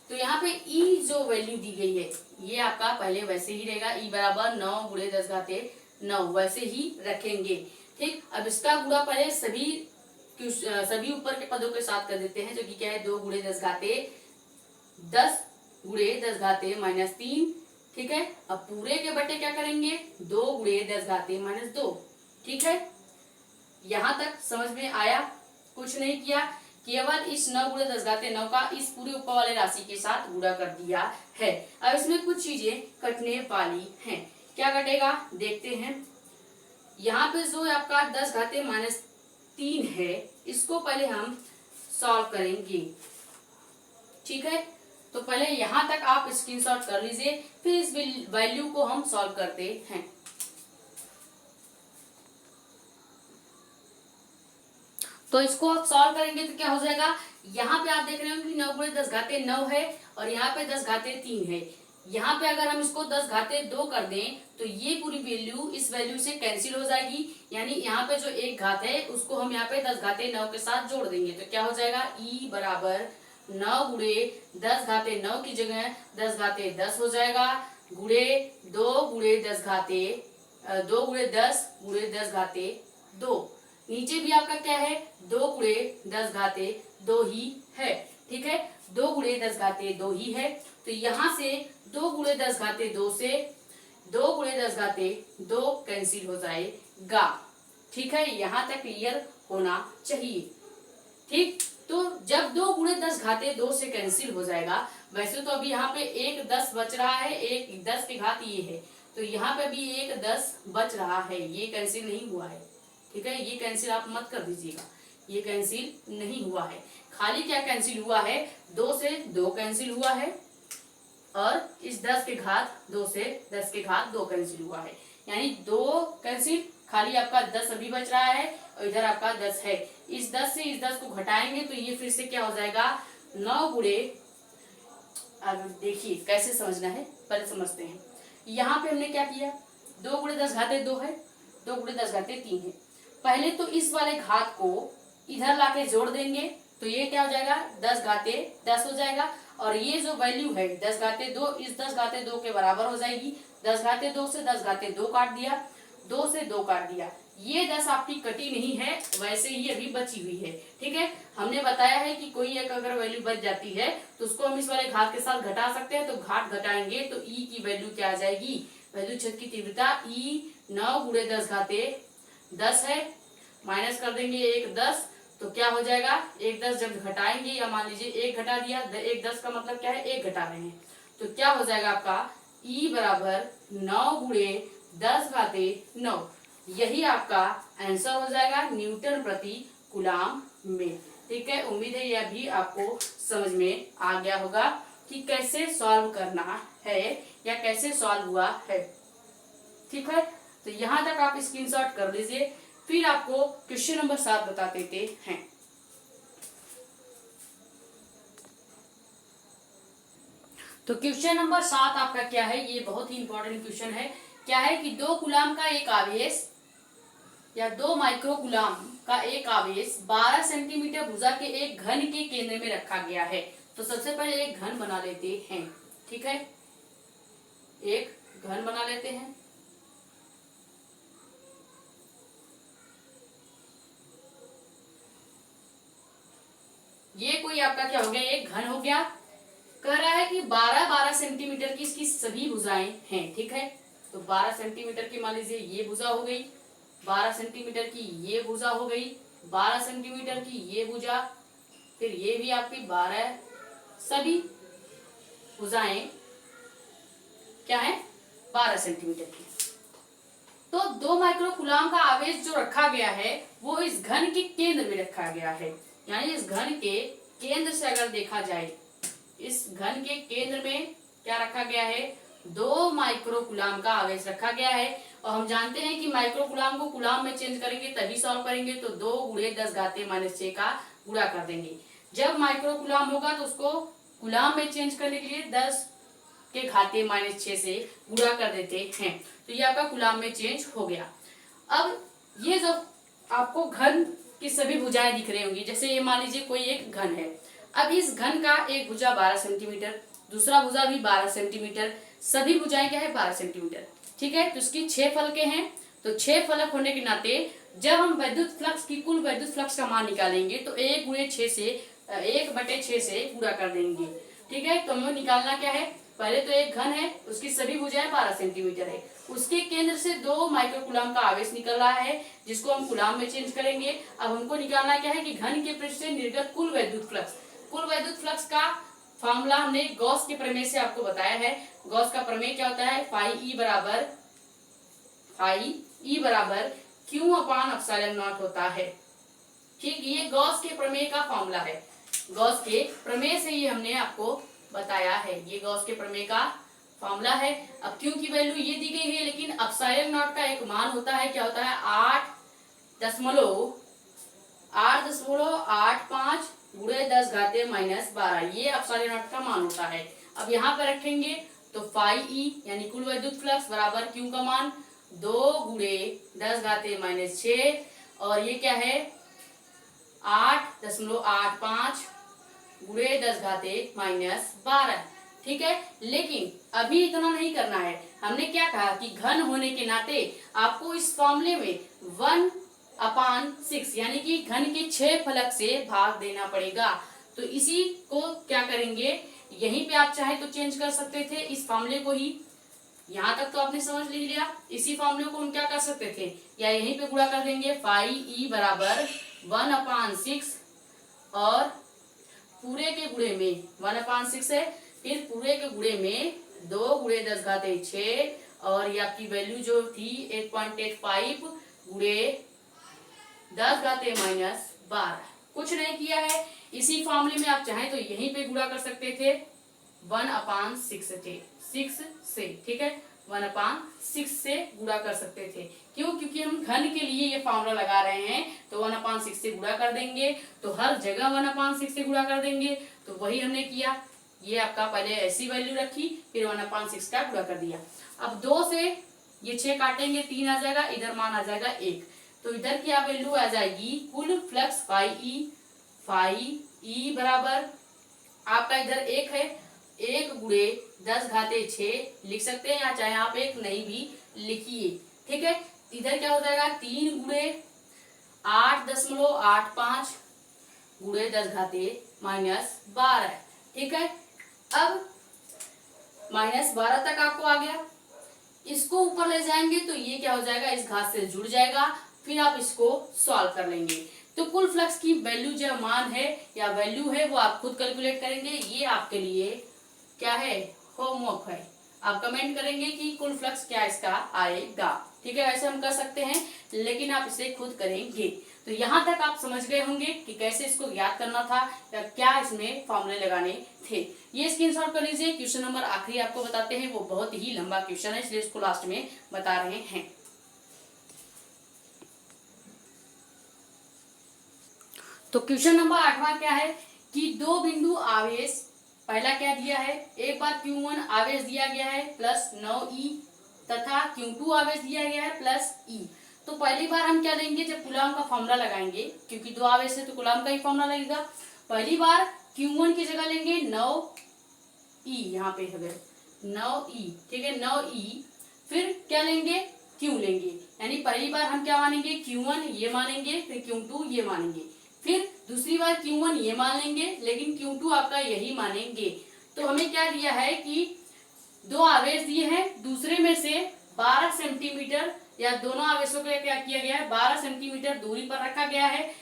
तो यहाँ पे E जो वैल्यू दी गई है ये आपका पहले वैसे ही रहेगा, E बराबर 9 × 10⁻9 वैसे ही रखेंगे। ठीक, अब इसका गुणा पहले सभी ऊपर के पदों के साथ कर देते हैं, जो कि क्या है 2 × 10 × 10⁻³ ठीक है। अब पूरे के बटे क्या करेंगे? 2 × 10⁻2। ठीक है, यहां तक समझ में आया? कुछ नहीं किया, केवल इस 9 × 10⁻9 का इस पूरे ऊपर वाले राशि के साथ गुणा कर दिया है। अब इसमें कुछ चीजें कटने वाली हैं। क्या कटेगा देखते हैं। यहाँ पे जो आपका 10⁻³ है, इसको पहले हम सॉल्व करेंगे। ठीक है, तो पहले यहां तक आप स्क्रीनशॉट कर लीजिए, फिर इस वैल्यू को हम सॉल्व करते हैं। तो इसको आप सॉल्व करेंगे तो क्या हो जाएगा? यहाँ पे आप देख रहे हो कि 9 × 10⁻9 है और यहाँ पे 10⁻³ है। यहाँ पे अगर हम इसको 10⁻2 कर दें तो ये पूरी वैल्यू इस वैल्यू से कैंसिल हो जाएगी, यानी यहाँ पे जो एक घात है उसको हम यहाँ पे 10⁻9 के साथ जोड़ देंगे, तो क्या हो जाएगा? E बराबर 9 × 10⁻9 की जगह 10⁻10 हो जाएगा, गुणे 2 × 10⁻2। नीचे भी आपका क्या है? 2 × 10⁻2 ही है। ठीक है, 2 गुणे 10 घाते 2 ही है, तो यहाँ से 2 गुणे 10 घाते 2 से 2 गुणे 10 घाते 2 कैंसिल हो जाएगा। ठीक है, यहाँ तक क्लियर होना चाहिए। ठीक, तो जब 2 गुणे 10 घाते 2 से कैंसिल हो जाएगा, वैसे तो अभी यहाँ पे एक 10 बच रहा है, एक 10 की घात ये है, तो यहाँ पे भी एक 10 बच रहा है, ये कैंसिल नहीं हुआ है। ठीक है, ये कैंसिल आप मत कर दीजिएगा, ये कैंसिल नहीं हुआ है। खाली क्या कैंसिल हुआ है, 2 से 2 कैंसिल हुआ है, और इस 10 के घात 2 से 10 के घात 2 कैंसिल हुआ है, यानी 2 कैंसिल, खाली आपका 10 अभी बच रहा है और इधर आपका 10 है। इस 10 से इस 10 को घटाएंगे तो ये फिर से क्या हो जाएगा, 9 गुणे, अब देखिए कैसे समझना है, पहले समझते हैं। यहाँ पे हमने क्या किया, 2 गुणे 10 घाते 2 है, 2 गुणे 10 घाते 3 है। पहले तो इस वाले घात को इधर लाके जोड़ देंगे, तो ये क्या हो जाएगा, 10 घाते 10 हो जाएगा, और ये जो वैल्यू है 10 घाते 2 इस 10 घाते 2 के बराबर हो जाएगी। 10 घाते 2 से 10 घाते 2 काट दिया, 2 से 2 काट दिया, ये 10 आपकी कटी नहीं है, वैसे ही अभी बची हुई है। ठीक है, हमने बताया है कि कोई एक अगर वैल्यू बच जाती है तो उसको हम इस वाले घात के साथ घटा सकते हैं, तो घात घटाएंगे तो ई की वैल्यू क्या आ जाएगी, वैल्यू छेद की तीव्रता ई 9 गुणे 10 घाते 10 है, माइनस कर देंगे एक 10, तो क्या हो जाएगा, एक 10 जब घटाएंगे, या मान लीजिए एक घटा दिया, एक 10 का मतलब क्या है, एक घटा रहे हैं, तो क्या हो जाएगा आपका ई बराबर 9 गुणे 10 घाते 9, यही आपका आंसर हो जाएगा न्यूटन प्रति कूलाम में। ठीक है, उम्मीद है यह भी आपको समझ में आ गया होगा कि कैसे सॉल्व करना है या कैसे सॉल्व हुआ है। ठीक है, तो यहाँ तक आप स्क्रीनशॉट कर लीजिए, फिर आपको क्वेश्चन नंबर 7 बता देते हैं। तो क्वेश्चन नंबर 7 आपका क्या है, ये बहुत ही इंपॉर्टेंट क्वेश्चन है। क्या है कि 2 कूलाम का एक आवेश या 2 माइक्रो कूलाम का एक आवेश 12 सेंटीमीटर भुजा के एक घन के केंद्र में रखा गया है। तो सबसे पहले एक घन बना लेते हैं। ठीक है, एक घन बना लेते हैं। ये कोई आपका क्या हो गया, एक घन हो गया। कह रहा है कि 12 सेंटीमीटर की इसकी सभी भुजाएं हैं। ठीक है, तो 12 सेंटीमीटर की मान लीजिए ये भुजा हो गई, 12 सेंटीमीटर की ये भुजा हो गई, 12 सेंटीमीटर की ये भुजा, फिर ये भी आपकी 12, सभी भुजाएं क्या है, 12 सेंटीमीटर की। तो 2 माइक्रो कूलाम का आवेश जो रखा गया है वो इस घन के केंद्र में रखा गया है, यानी इस घन के केंद्र से अगर देखा जाए, इस घन के केंद्र में क्या रखा गया है, 2 माइक्रो कूलाम का आवेश रखा गया है। और हम जानते हैं कि माइक्रो कूलाम को कूलाम में चेंज करेंगे तभी सॉल्व करेंगे, तो 2 गुणे 10 घाते -6 का गुणा कर देंगे। जब माइक्रो कूलाम होगा तो उसको कूलाम में चेंज करने के लिए 10 के घाते -6 से गुणा कर देते हैं, तो ये आपका कूलाम में चेंज हो गया। अब ये जो आपको घन की सभी भुजाएं दिख रही होंगी, जैसे ये मान लीजिए कोई एक घन है। अब इस घन का एक भुजा 12 सेंटीमीटर, दूसरा भुजा भी 12 सेंटीमीटर, सभी भुजाएं क्या है 12 सेंटीमीटर। ठीक है, तो इसकी 6 फलके हैं, तो 6 फलक होने के नाते जब हम विद्युत फ्लक्स की कुल विद्युत फ्लक्स का मान निकालेंगे तो 1 गुणे 6 से 1/6 से पूरा कर देंगे। ठीक है, तो हमें निकालना क्या है, पहले तो एक घन है, उसकी सभी भुजाएं 12 सेंटीमीटर है, उसके केंद्र से 2 माइक्रो कूलाम का आवेश निकल रहा है जिसको हम कूलाम में चेंज करेंगे। अब हमको निकालना क्या है कि घन के पृष्ठ से निर्गत कुल विद्युत फ्लक्स। कुल विद्युत फ्लक्स का फॉर्मूला हमने गॉस के प्रमेय से आपको बताया है। गॉस का प्रमेय क्या होता है, फाई ई बराबर क्यू अपान एप्सिलॉन नॉट होता है। ठीक, ये गॉस के प्रमेय का फॉर्मूला है, गॉस के प्रमेय से ये हमने आपको बताया है, ये गॉस के प्रमेय का फॉर्मूला है। अब क्यू की वैल्यू ये दी गई है, लेकिन एप्सिलॉन नॉट का एक मान होता है, क्या होता है 8.85 गुणे 10 घाते -12, ये एप्सिलॉन नॉट का मान होता है। अब यहाँ पर रखेंगे तो फाई ई यानी कुल विद्युत फ्लक्स बराबर क्यू का मान 2 गुणे 10 घाते -6, और ये क्या है 8.85 गुणे 10 घाते -12। ठीक है, लेकिन अभी इतना नहीं करना है। हमने क्या कहा कि घन होने के नाते आपको इस फॉर्मूले में 1/6 यानी कि घन के 6 फलक से भाग देना पड़ेगा। तो इसी को क्या करेंगे, यहीं पे आप चाहे तो चेंज कर सकते थे इस फॉर्मूले को ही। यहाँ तक तो आपने समझ लिया। इसी फॉर्मूले को हम क्या कर सकते थे, या यहीं पे गुणा कर देंगे, 5e बराबर 1/6 और पूरे के गुणे में 1/6 है, फिर पूरे के गुणे में 2 गुणे 10 घाते 6 और ये आपकी वैल्यू जो थी 8.85 गुणे 10 घाते -12। कुछ नहीं किया है। इसी फॉर्मूले में आप चाहें तो यहीं पे गुणा कर सकते थे 1/6 थे 6 से, ठीक है, 1/6 से गुणा कर सकते थे। क्यों? क्योंकि हम घन के लिए ये फॉर्मूला लगा रहे हैं, तो 1/6 से गुणा कर देंगे, तो हर जगह 1/6 से गुणा कर देंगे। तो वही हमने किया। ये आपका पहले ऐसी वैल्यू रखी, फिर 1/6 का गुणा कर दिया। अब 2 से ये 6 काटेंगे, 3 आ जाएगा, इधर मान आ जाएगा 1, तो इधर क्या वैल्यू आ जाएगी, कुल फ्लक्स 5e बराबर आपका इधर 1 है, 1 गुणे 10 घाते 6 लिख सकते हैं, या चाहे आप 1 नहीं भी लिखिए, ठीक है। इधर क्या हो जाएगा, 3 गुणे 8.85 गुणे 10 घाते -12, ठीक है। अब -12 तक आपको आ गया। इसको ऊपर ले जाएंगे तो ये क्या हो जाएगा, इस घात से जुड़ जाएगा, फिर आप इसको सॉल्व कर लेंगे। तो कुल फ्लक्स की वैल्यू जो मान है या वैल्यू है वो आप खुद कैलकुलेट करेंगे। ये आपके लिए क्या है, होमवर्क है। आप कमेंट करेंगे कि कुल फ्लक्स क्या इसका आएगा, ठीक है। वैसे हम कर सकते हैं, लेकिन आप इसे खुद करेंगे। तो यहाँ तक आप समझ गए होंगे कि कैसे इसको ज्ञात करना था या क्या इसमें फॉर्मूले लगाने थे। ये स्क्रीनशॉट कर लीजिए। क्वेश्चन नंबर आखिरी आपको बताते हैं, वो बहुत ही लंबा क्वेश्चन है, इसलिए इसको लास्ट में बता रहे हैं। तो क्वेश्चन नंबर 8वां क्या है कि 2 बिंदु आवेश, पहला क्या दिया है, एक बार Q1 आवेश दिया गया है प्लस 9e तथा Q2 आवेश दिया गया है प्लस e। तो पहली बार हम क्या लेंगे, जब कूलॉम का फॉर्मूला लगाएंगे, क्योंकि 2 आवेश है तो कूलॉम का ही फॉर्मूला लगेगा। पहली बार Q1 की जगह लेंगे 9e, यहाँ पे है 9e, ठीक है, 9e। फिर क्या लेंगे, Q लेंगे, यानी पहली बार हम क्या मानेंगे, Q1 ये मानेंगे, फिर Q2 ये मानेंगे, फिर दूसरी बार Q1 ये मान लेंगे, लेकिन Q2 आपका यही मानेंगे। तो हमें क्या दिया है कि 2 आवेश दिए हैं, दूसरे में से 12 सेंटीमीटर, या दोनों आवेशों को क्या किया गया है, 12 सेंटीमीटर दूरी पर रखा गया है।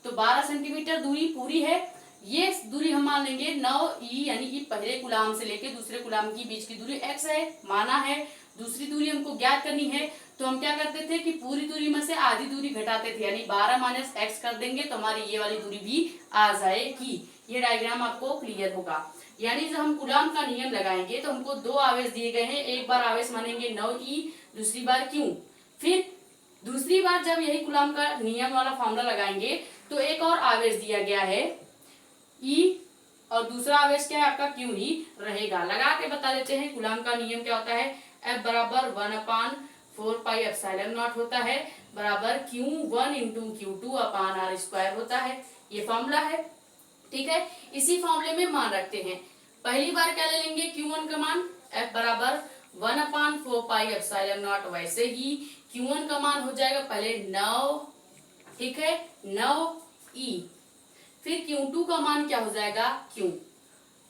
तो 12 सेंटीमीटर दूरी पूरी है, ये दूरी हम मान लेंगे 9e, यानी कि पहले कूलॉम से लेके दूसरे कूलॉम की बीच की दूरी x है, माना है। दूसरी दूरी हमको ज्ञात करनी है, तो हम क्या करते थे कि पूरी दूरी में से आधी दूरी घटाते थे, यानी 12 - x कर देंगे तो हमारी ये वाली दूरी भी आ जाएगी। ये डायग्राम आपको क्लियर होगा। यानी जब हम कूलॉम का नियम लगाएंगे तो हमको 2 आवेश दिए गए हैं, एक बार आवेश मानेंगे 9e, दूसरी बार Q। फिर दूसरी बार जब यही कूलॉम का नियम वाला फॉर्मूला लगाएंगे तो एक और आवेश दिया गया है E, और दूसरा आवेश क्या है आपका Q ही रहेगा। लगा के बता देते हैं कूलॉम का नियम क्या होता है, F बराबर 1/4πε0 होता है, बराबर Q1 × Q2/r² होता है। ये फॉर्मूला है, ठीक है। इसी फॉर्मूले में मान रखते हैं। पहली बार क्या ले लेंगे, Q1 का मान F बराबर 1/4πε0, वैसे ही Q1 का मान हो जाएगा पहले 9, ठीक है, 9e। फिर Q2 का मान क्या हो जाएगा, Q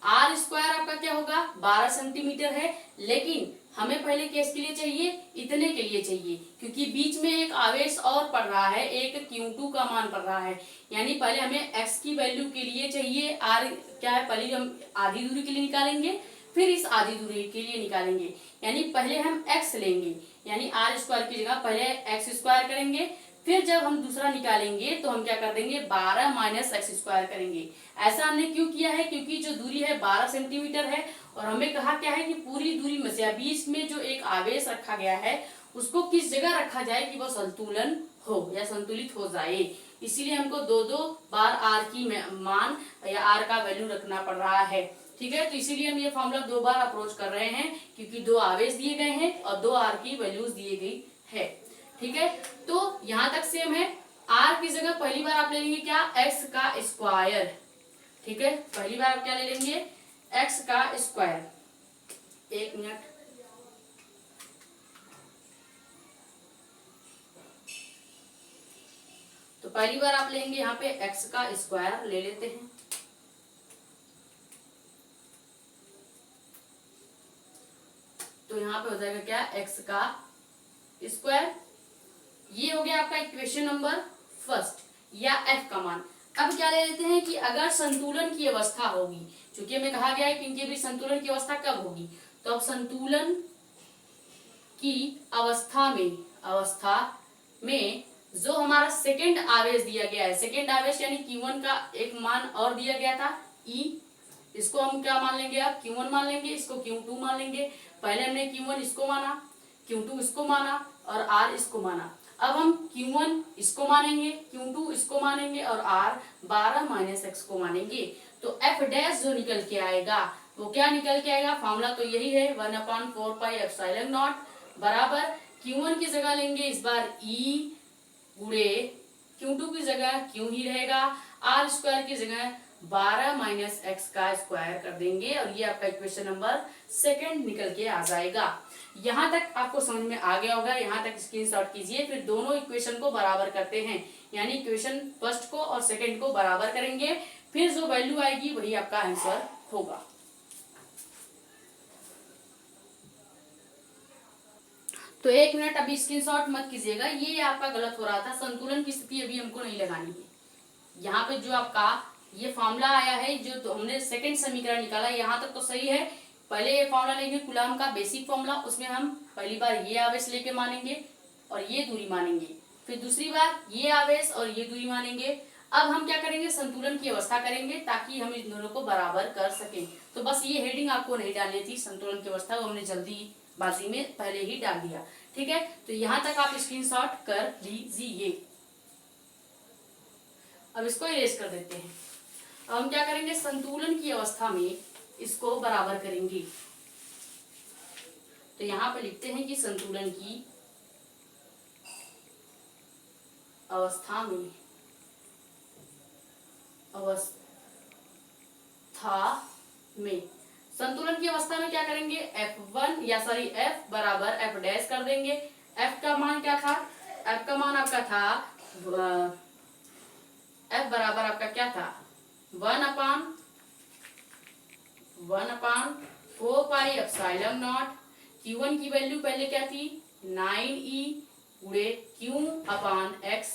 r² आपका क्या होगा, 12 सेंटीमीटर है, लेकिन हमें पहले केस के लिए चाहिए, इतने के लिए चाहिए, क्योंकि बीच में एक आवेश और पड़ रहा है, एक Q2 का मान पड़ रहा है। यानी पहले हमें x की वैल्यू के लिए चाहिए r क्या है, पहले हम आधी दूरी के लिए निकालेंगे, फिर इस आधी दूरी के लिए निकालेंगे। यानी पहले हम x लेंगे, यानी r² की जगह पहले x² करेंगे, फिर जब हम दूसरा निकालेंगे तो हम क्या कर देंगे, 12 - x² करेंगे। ऐसा हमने क्यों किया है, क्योंकि जो दूरी है 12 सेंटीमीटर है, और हमें कहा क्या है कि पूरी दूरी में से बीच में जो एक आवेश रखा गया है उसको किस जगह रखा जाए कि वो संतुलन हो या संतुलित हो जाए। इसीलिए हमको 2 बार r की मान या r का वैल्यू रखना पड़ रहा है, ठीक है। तो इसीलिए हम ये फॉर्मूला 2 बार अप्रोच कर रहे हैं, क्योंकि 2 आवेश दिए गए हैं और 2 r की वैल्यूज दिए गई है, ठीक है। तो यहाँ तक सेम है। r की जगह पहली बार आप ले लेंगे क्या, x का स्क्वायर, ठीक है। पहली बार आप क्या ले लेंगे, x का स्क्वायर। 1 मिनट, तो पहली बार आप लेंगे यहाँ पे x का स्क्वायर ले लेते हैं। पे हो जाएगा क्या, x का स्क्वायर। ये हो गया आपका इक्वेशन नंबर फर्स्ट या f का मान। अब क्या ले लेते हैं कि अगर संतुलन की अवस्था होगी, क्योंकि हमें कहा गया है कि इनके भी संतुलन की अवस्था कब होगी, तो अब संतुलन की अवस्था में जो हमारा सेकेंड आवेश दिया गया है, सेकेंड आवेश यानी Q1 का एक मान और दिया गया था E, इसको हम क्या मान लेंगे, अब Q1 मान लेंगे, इसको Q2 मान लेंगे। पहले हमने Q1 इसको माना, Q2 इसको माना और R इसको माना। अब हम Q1 इसको मानेंगे, Q2 इसको मानेंगे और R 12 माइनस x को मानेंगे। तो f डैश जो निकल के आएगा वो क्या निकल के आएगा, फॉर्मूला तो यही है 1/4 पाई एप्सिलॉन नॉट बराबर Q1 की जगह लेंगे इस बार E गुणे Q2 की जगह Q ही रहेगा, R स्क्वायर की जगह 12 माइनस एक्स का स्क्वायर कर देंगे और ये आपका इक्वेशन नंबर सेकंड निकल के आ जाएगा। यहाँ तक आपको समझ में आ गया होगा, यहाँ तक स्क्रीनशॉट कीजिए। फिर दोनों इक्वेशन को बराबर करते हैं, यानी इक्वेशन फर्स्ट को और सेकंड को बराबर करेंगे, फिर जो वैल्यू आएगी वही आपका आंसर होगा। तो 1 मिनट अभी स्क्रीनशॉट मत कीजिएगा, ये आपका गलत हो रहा था। संतुलन की स्थिति अभी हमको नहीं लगानी है। यहाँ पे जो आपका ये फॉर्मूला आया है, जो तो हमने सेकंड समीकरण निकाला, यहाँ तक तो सही है। पहले ये फॉर्मूला लेंगे कूलाम का बेसिक फॉर्मूला, उसमें हम पहली बार ये आवेश लेके मानेंगे और ये दूरी मानेंगे, फिर दूसरी बार ये आवेश और ये दूरी मानेंगे। अब हम क्या करेंगे, संतुलन की अवस्था करेंगे ताकि हम इन दोनों को बराबर कर सकें। तो बस ये हेडिंग आपको नहीं डालनी थी, संतुलन की अवस्था, वो हमने जल्दी बाजी में पहले ही डाल दिया। ठीक है, तो यहाँ तक आप स्क्रीनशॉट कर लीजिए। अब इसको इरेज कर देते हैं। अब हम क्या करेंगे, संतुलन की अवस्था में इसको बराबर करेंगे। तो यहाँ पे लिखते हैं कि संतुलन की अवस्था में संतुलन की अवस्था में क्या करेंगे, f बराबर f डैश कर देंगे। f का मान क्या था, f का मान आपका था f बराबर आपका क्या था 1/4 पाई एप्सिलॉन नॉट। Q1 की वैल्यू पहले क्या थी 9e गुणे Q/x,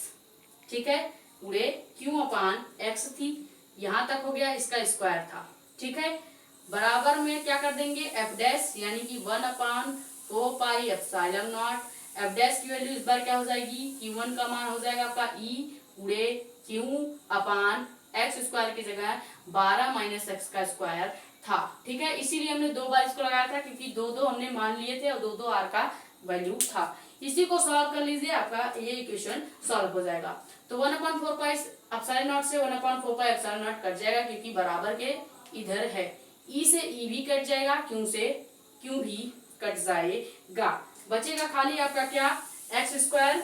ठीक है, गुणे Q/x थी। यहाँ तक हो गया, इसका स्क्वायर था। ठीक है, बराबर में क्या कर देंगे f डैश, यानी कि 1/4 pi epsilon not. f dash की वैल्यू इस बार क्या हो जाएगी, Q1 का मान हो जाएगा आपका e गुणे Q/x स्क्वायर की जगह 12 माइनस एक्स का स्क्वायर था। ठीक है, इसीलिए हमने दो बार इसको लगाया था, क्योंकि दो हमने मान लिए थे और दो आर का वैल्यू था। इसी को सॉल्व कर लीजिए, आपका ये इक्वेशन सॉल्व हो जाएगा। तो 1/4 पाई एप्सिलॉन नॉट से 1/4 पाई एप्सिलॉन नॉट कट जाएगा, क्योंकि बराबर के इधर है। ई से ई भी कट जाएगा, क्यू से क्यू भी कट जाएगा। बचेगा खाली आपका क्या, एक्स स्क्वायर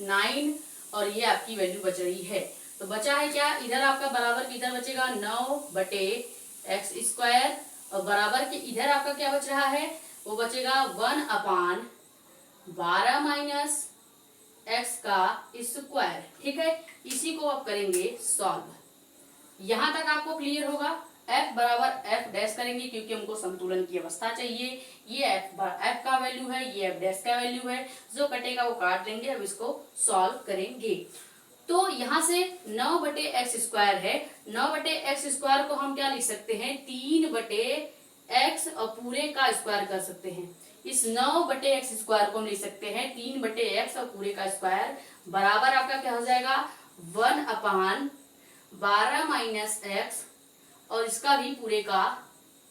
9 और ये आपकी वैल्यू बच रही है। तो बचा है क्या, इधर आपका बराबर के इधर बचेगा 9/x स्क्वायर और बराबर के इधर आपका क्या बच रहा है, वो बचेगा 1/12 माइनस एक्स का स्क्वायर। ठीक है, इसी को आप करेंगे सॉल्व। यहां तक आपको क्लियर होगा। f बराबर f डैश करेंगे, क्योंकि हमको संतुलन की अवस्था चाहिए। ये f का वैल्यू है, ये f डैश का वैल्यू है, जो कटेगा वो काट देंगे। अब इसको सॉल्व करेंगे। तो यहाँ से 9/x स्क्वायर है, 9/x स्क्वायर को हम क्या लिख सकते हैं, 3/x और पूरे का स्क्वायर कर सकते हैं। इस 9/x स्क्वायर को हम लिख सकते हैं 3/x और पूरे का स्क्वायर बराबर आपका क्या हो जाएगा 1/12 माइनस एक्स और इसका भी पूरे का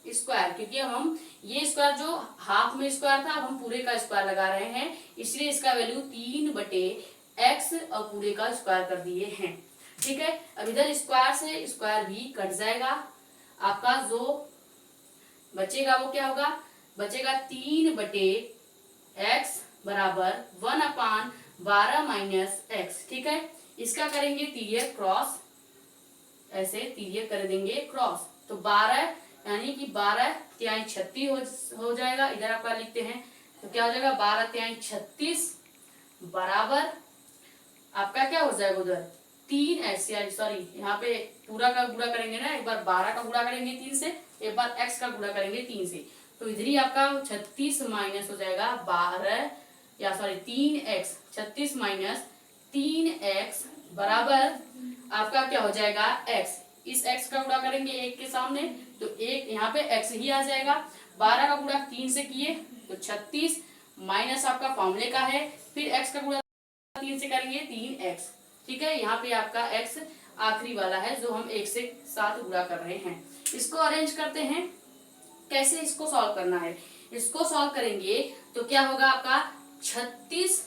स्क्वायर, क्योंकि हम ये स्क्वायर जो हाफ में स्क्वायर था, अब हम पूरे का स्क्वायर लगा रहे हैं, इसलिए इसका वैल्यू 3/x और पूरे का स्क्वायर कर दिए हैं। ठीक है, अब इधर स्क्वायर से स्क्वायर भी कट जाएगा। आपका जो बचेगा वो क्या होगा, बचेगा 3/x बराबर 1/12 माइनस एक्स। ठीक है, इसका करेंगे तिर्यक क्रॉस, ऐसे तिर्यक कर देंगे क्रॉस। तो 12 यानी कि 12 तिहाई 36 हो जाएगा। इधर आपका लिखते हैं तो क्या हो जाएगा 12 तिहाई 36 बराबर आपका क्या हो जाएगा उधर 3x, सॉरी यहाँ पे पूरा का गुणा करेंगे ना, एक बार 12 का गुणा करेंगे 3 से, एक बार x का गुणा करेंगे 3 से, तो इधर ही आपका 36 माइनस हो जाएगा 12 या सॉरी 3x, 36 माइनस 3x बराबर आपका क्या हो जाएगा x। इस x का गुणा करेंगे 1 के सामने तो 1 यहाँ पे x ही आ जाएगा। 12 का गुणा 3 से किए तो 36 माइनस आपका फॉर्मूले का है, फिर x का गुणा 3 से करेंगे 3x। ठीक है, यहाँ पे आपका x आखिरी वाला है जो हम 1 से साथ गुणा कर रहे हैं। इसको अरेंज करते हैं, कैसे इसको सॉल्व करना है। इसको सॉल्व करेंगे तो क्या होगा आपका 36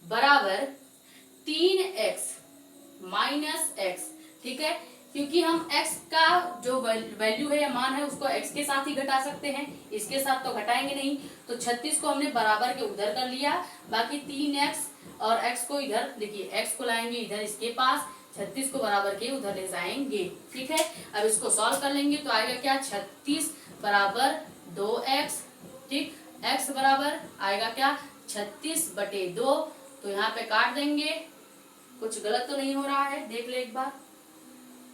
बराबर 3x माइनस x। ठीक है, क्योंकि हम x का जो वैल्यू है या मान है उसको x के साथ ही घटा सकते हैं, इसके साथ तो घटाएंगे नहीं। तो 36 को हमने बराबर के उधर कर लिया, बाकी 3x और x को इधर, देखिए x को लाएंगे इधर इसके पास, 36 को बराबर के उधर ले जाएंगे। ठीक है, अब इसको सॉल्व कर लेंगे तो आएगा क्या 36 बराबर 2x। ठीक, x बराबर आएगा क्या 36/2। तो यहाँ पे काट देंगे, कुछ गलत तो नहीं हो रहा है, देख ले एक बार।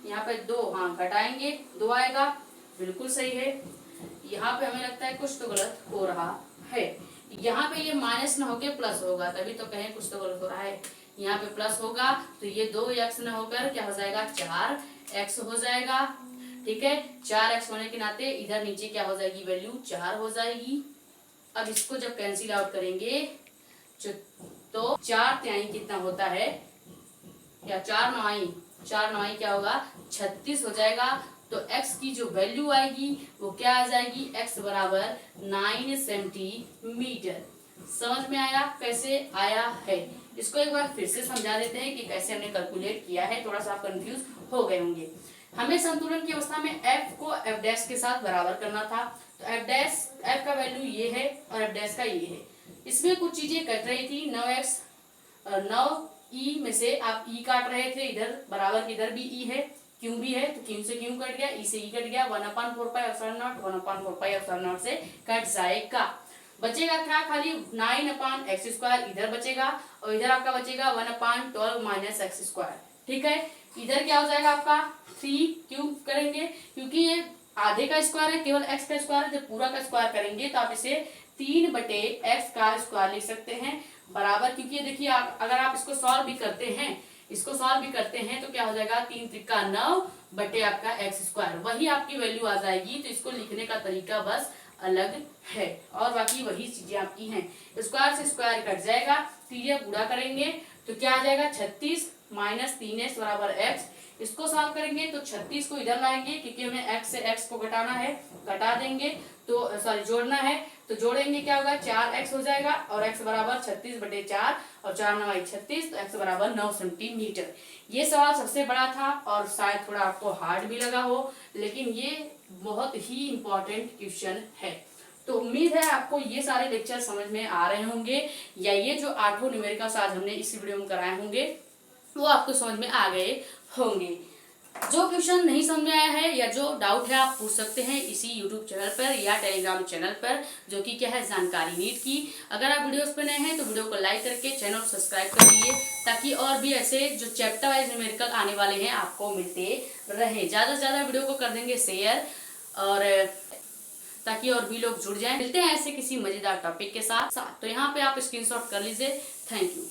यहाँ पे 2, हाँ घटाएंगे 2 आएगा, बिल्कुल सही है। यहाँ पे हमें लगता है कुछ तो गलत हो रहा है, यहाँ पे ये माइनस ना होके प्लस होगा, तभी तो कहें कुछ तो गलत हो रहा है। यहाँ पे प्लस होगा तो ये 2x न होकर क्या हो जाएगा 4x हो जाएगा। ठीक है, 4x होने के नाते इधर नीचे क्या हो जाएगी वैल्यू 4 हो जाएगी। अब इसको जब कैंसिल आउट करेंगे तो 4 तिहाई कितना होता है, या 4 नवाई क्या होगा 36 हो जाएगा। तो x की जो वैल्यू आएगी वो क्या आ जाएगी, x बराबर 9 सेंटीमीटर। समझ में आया कैसे आया है? इसको एक बार फिर से समझा देते हैं कि कैसे हमने कैलकुलेट किया है, थोड़ा सा आप कंफ्यूज हो गए होंगे। हमें संतुलन की अवस्था में f को f डैश के साथ बराबर करना था, तो f का वैल्यू ये है और f डैश का ये है। इसमें कुछ चीजें कट रही थी, 9e में से आप e काट रहे थे, इधर बराबर के इधर भी e है, q भी है, तो q से q कट गया, e से e कट गया, 1/4πε0 1/4πε0 से कट जाएगा। बचेगा क्या, खाली 9/x² इधर बचेगा और इधर आपका बचेगा 1/12 - x²। ठीक है, इधर क्या हो जाएगा आपका 3 क्यों करेंगे, क्योंकि ये आधे का स्क्वायर है, केवल x का स्क्वायर है। जब पूरा का स्क्वायर करेंगे तो आप इसे 3/x² लिख सकते हैं बराबर, क्योंकि देखिए अगर आप इसको सॉल्व भी करते हैं तो क्या हो जाएगा 3 त्रिका 9 बटे आपका x², वही आपकी वैल्यू आ जाएगी। तो इसको लिखने का तरीका बस अलग है और बाकी वही चीजें आपकी हैं। स्क्वायर से स्क्वायर कट जाएगा, तीजे गुणा करेंगे तो क्या आ जाएगा 36 माइनस 3x बराबर x। इसको सॉल्व करेंगे तो 36 को इधर लाएंगे, क्योंकि हमें x से x को घटाना है, घटा देंगे तो सॉरी जोड़ना है, तो जोड़ेंगे क्या होगा 4x हो जाएगा और x बराबर 36/4 और 4 9 36, तो x बराबर 9 सेंटीमीटर। ये सवाल सबसे बड़ा था और शायद थोड़ा आपको हार्ड भी लगा हो, लेकिन ये बहुत ही इम्पोर्टेंट क्वेश्चन है। तो उम्मीद है आपको ये सारे लेक्चर समझ में आ रहे होंगे, या ये जो 8 न्यूमेरिकल्स आज हमने इस वीडियो में कराए होंगे वो आपको समझ में आ गए होंगे। जो क्वेश्चन नहीं समझ में आया है या जो डाउट है आप पूछ सकते हैं इसी यूट्यूब चैनल पर या टेलीग्राम चैनल पर, जो कि क्या है जानकारी नीट की। अगर आप वीडियोस पे नए हैं तो वीडियो को लाइक करके चैनल को सब्सक्राइब कर लीजिए, ताकि और भी ऐसे जो चैप्टर वाइज न्यूमेरिकल आने वाले हैं आपको मिलते रहे। ज़्यादा से ज़्यादा वीडियो को कर देंगे शेयर, और ताकि और भी लोग जुड़ जाएं। मिलते हैं ऐसे किसी मजेदार टॉपिक के साथ। तो यहाँ पे आप स्क्रीनशॉट कर लीजिए। Thank you.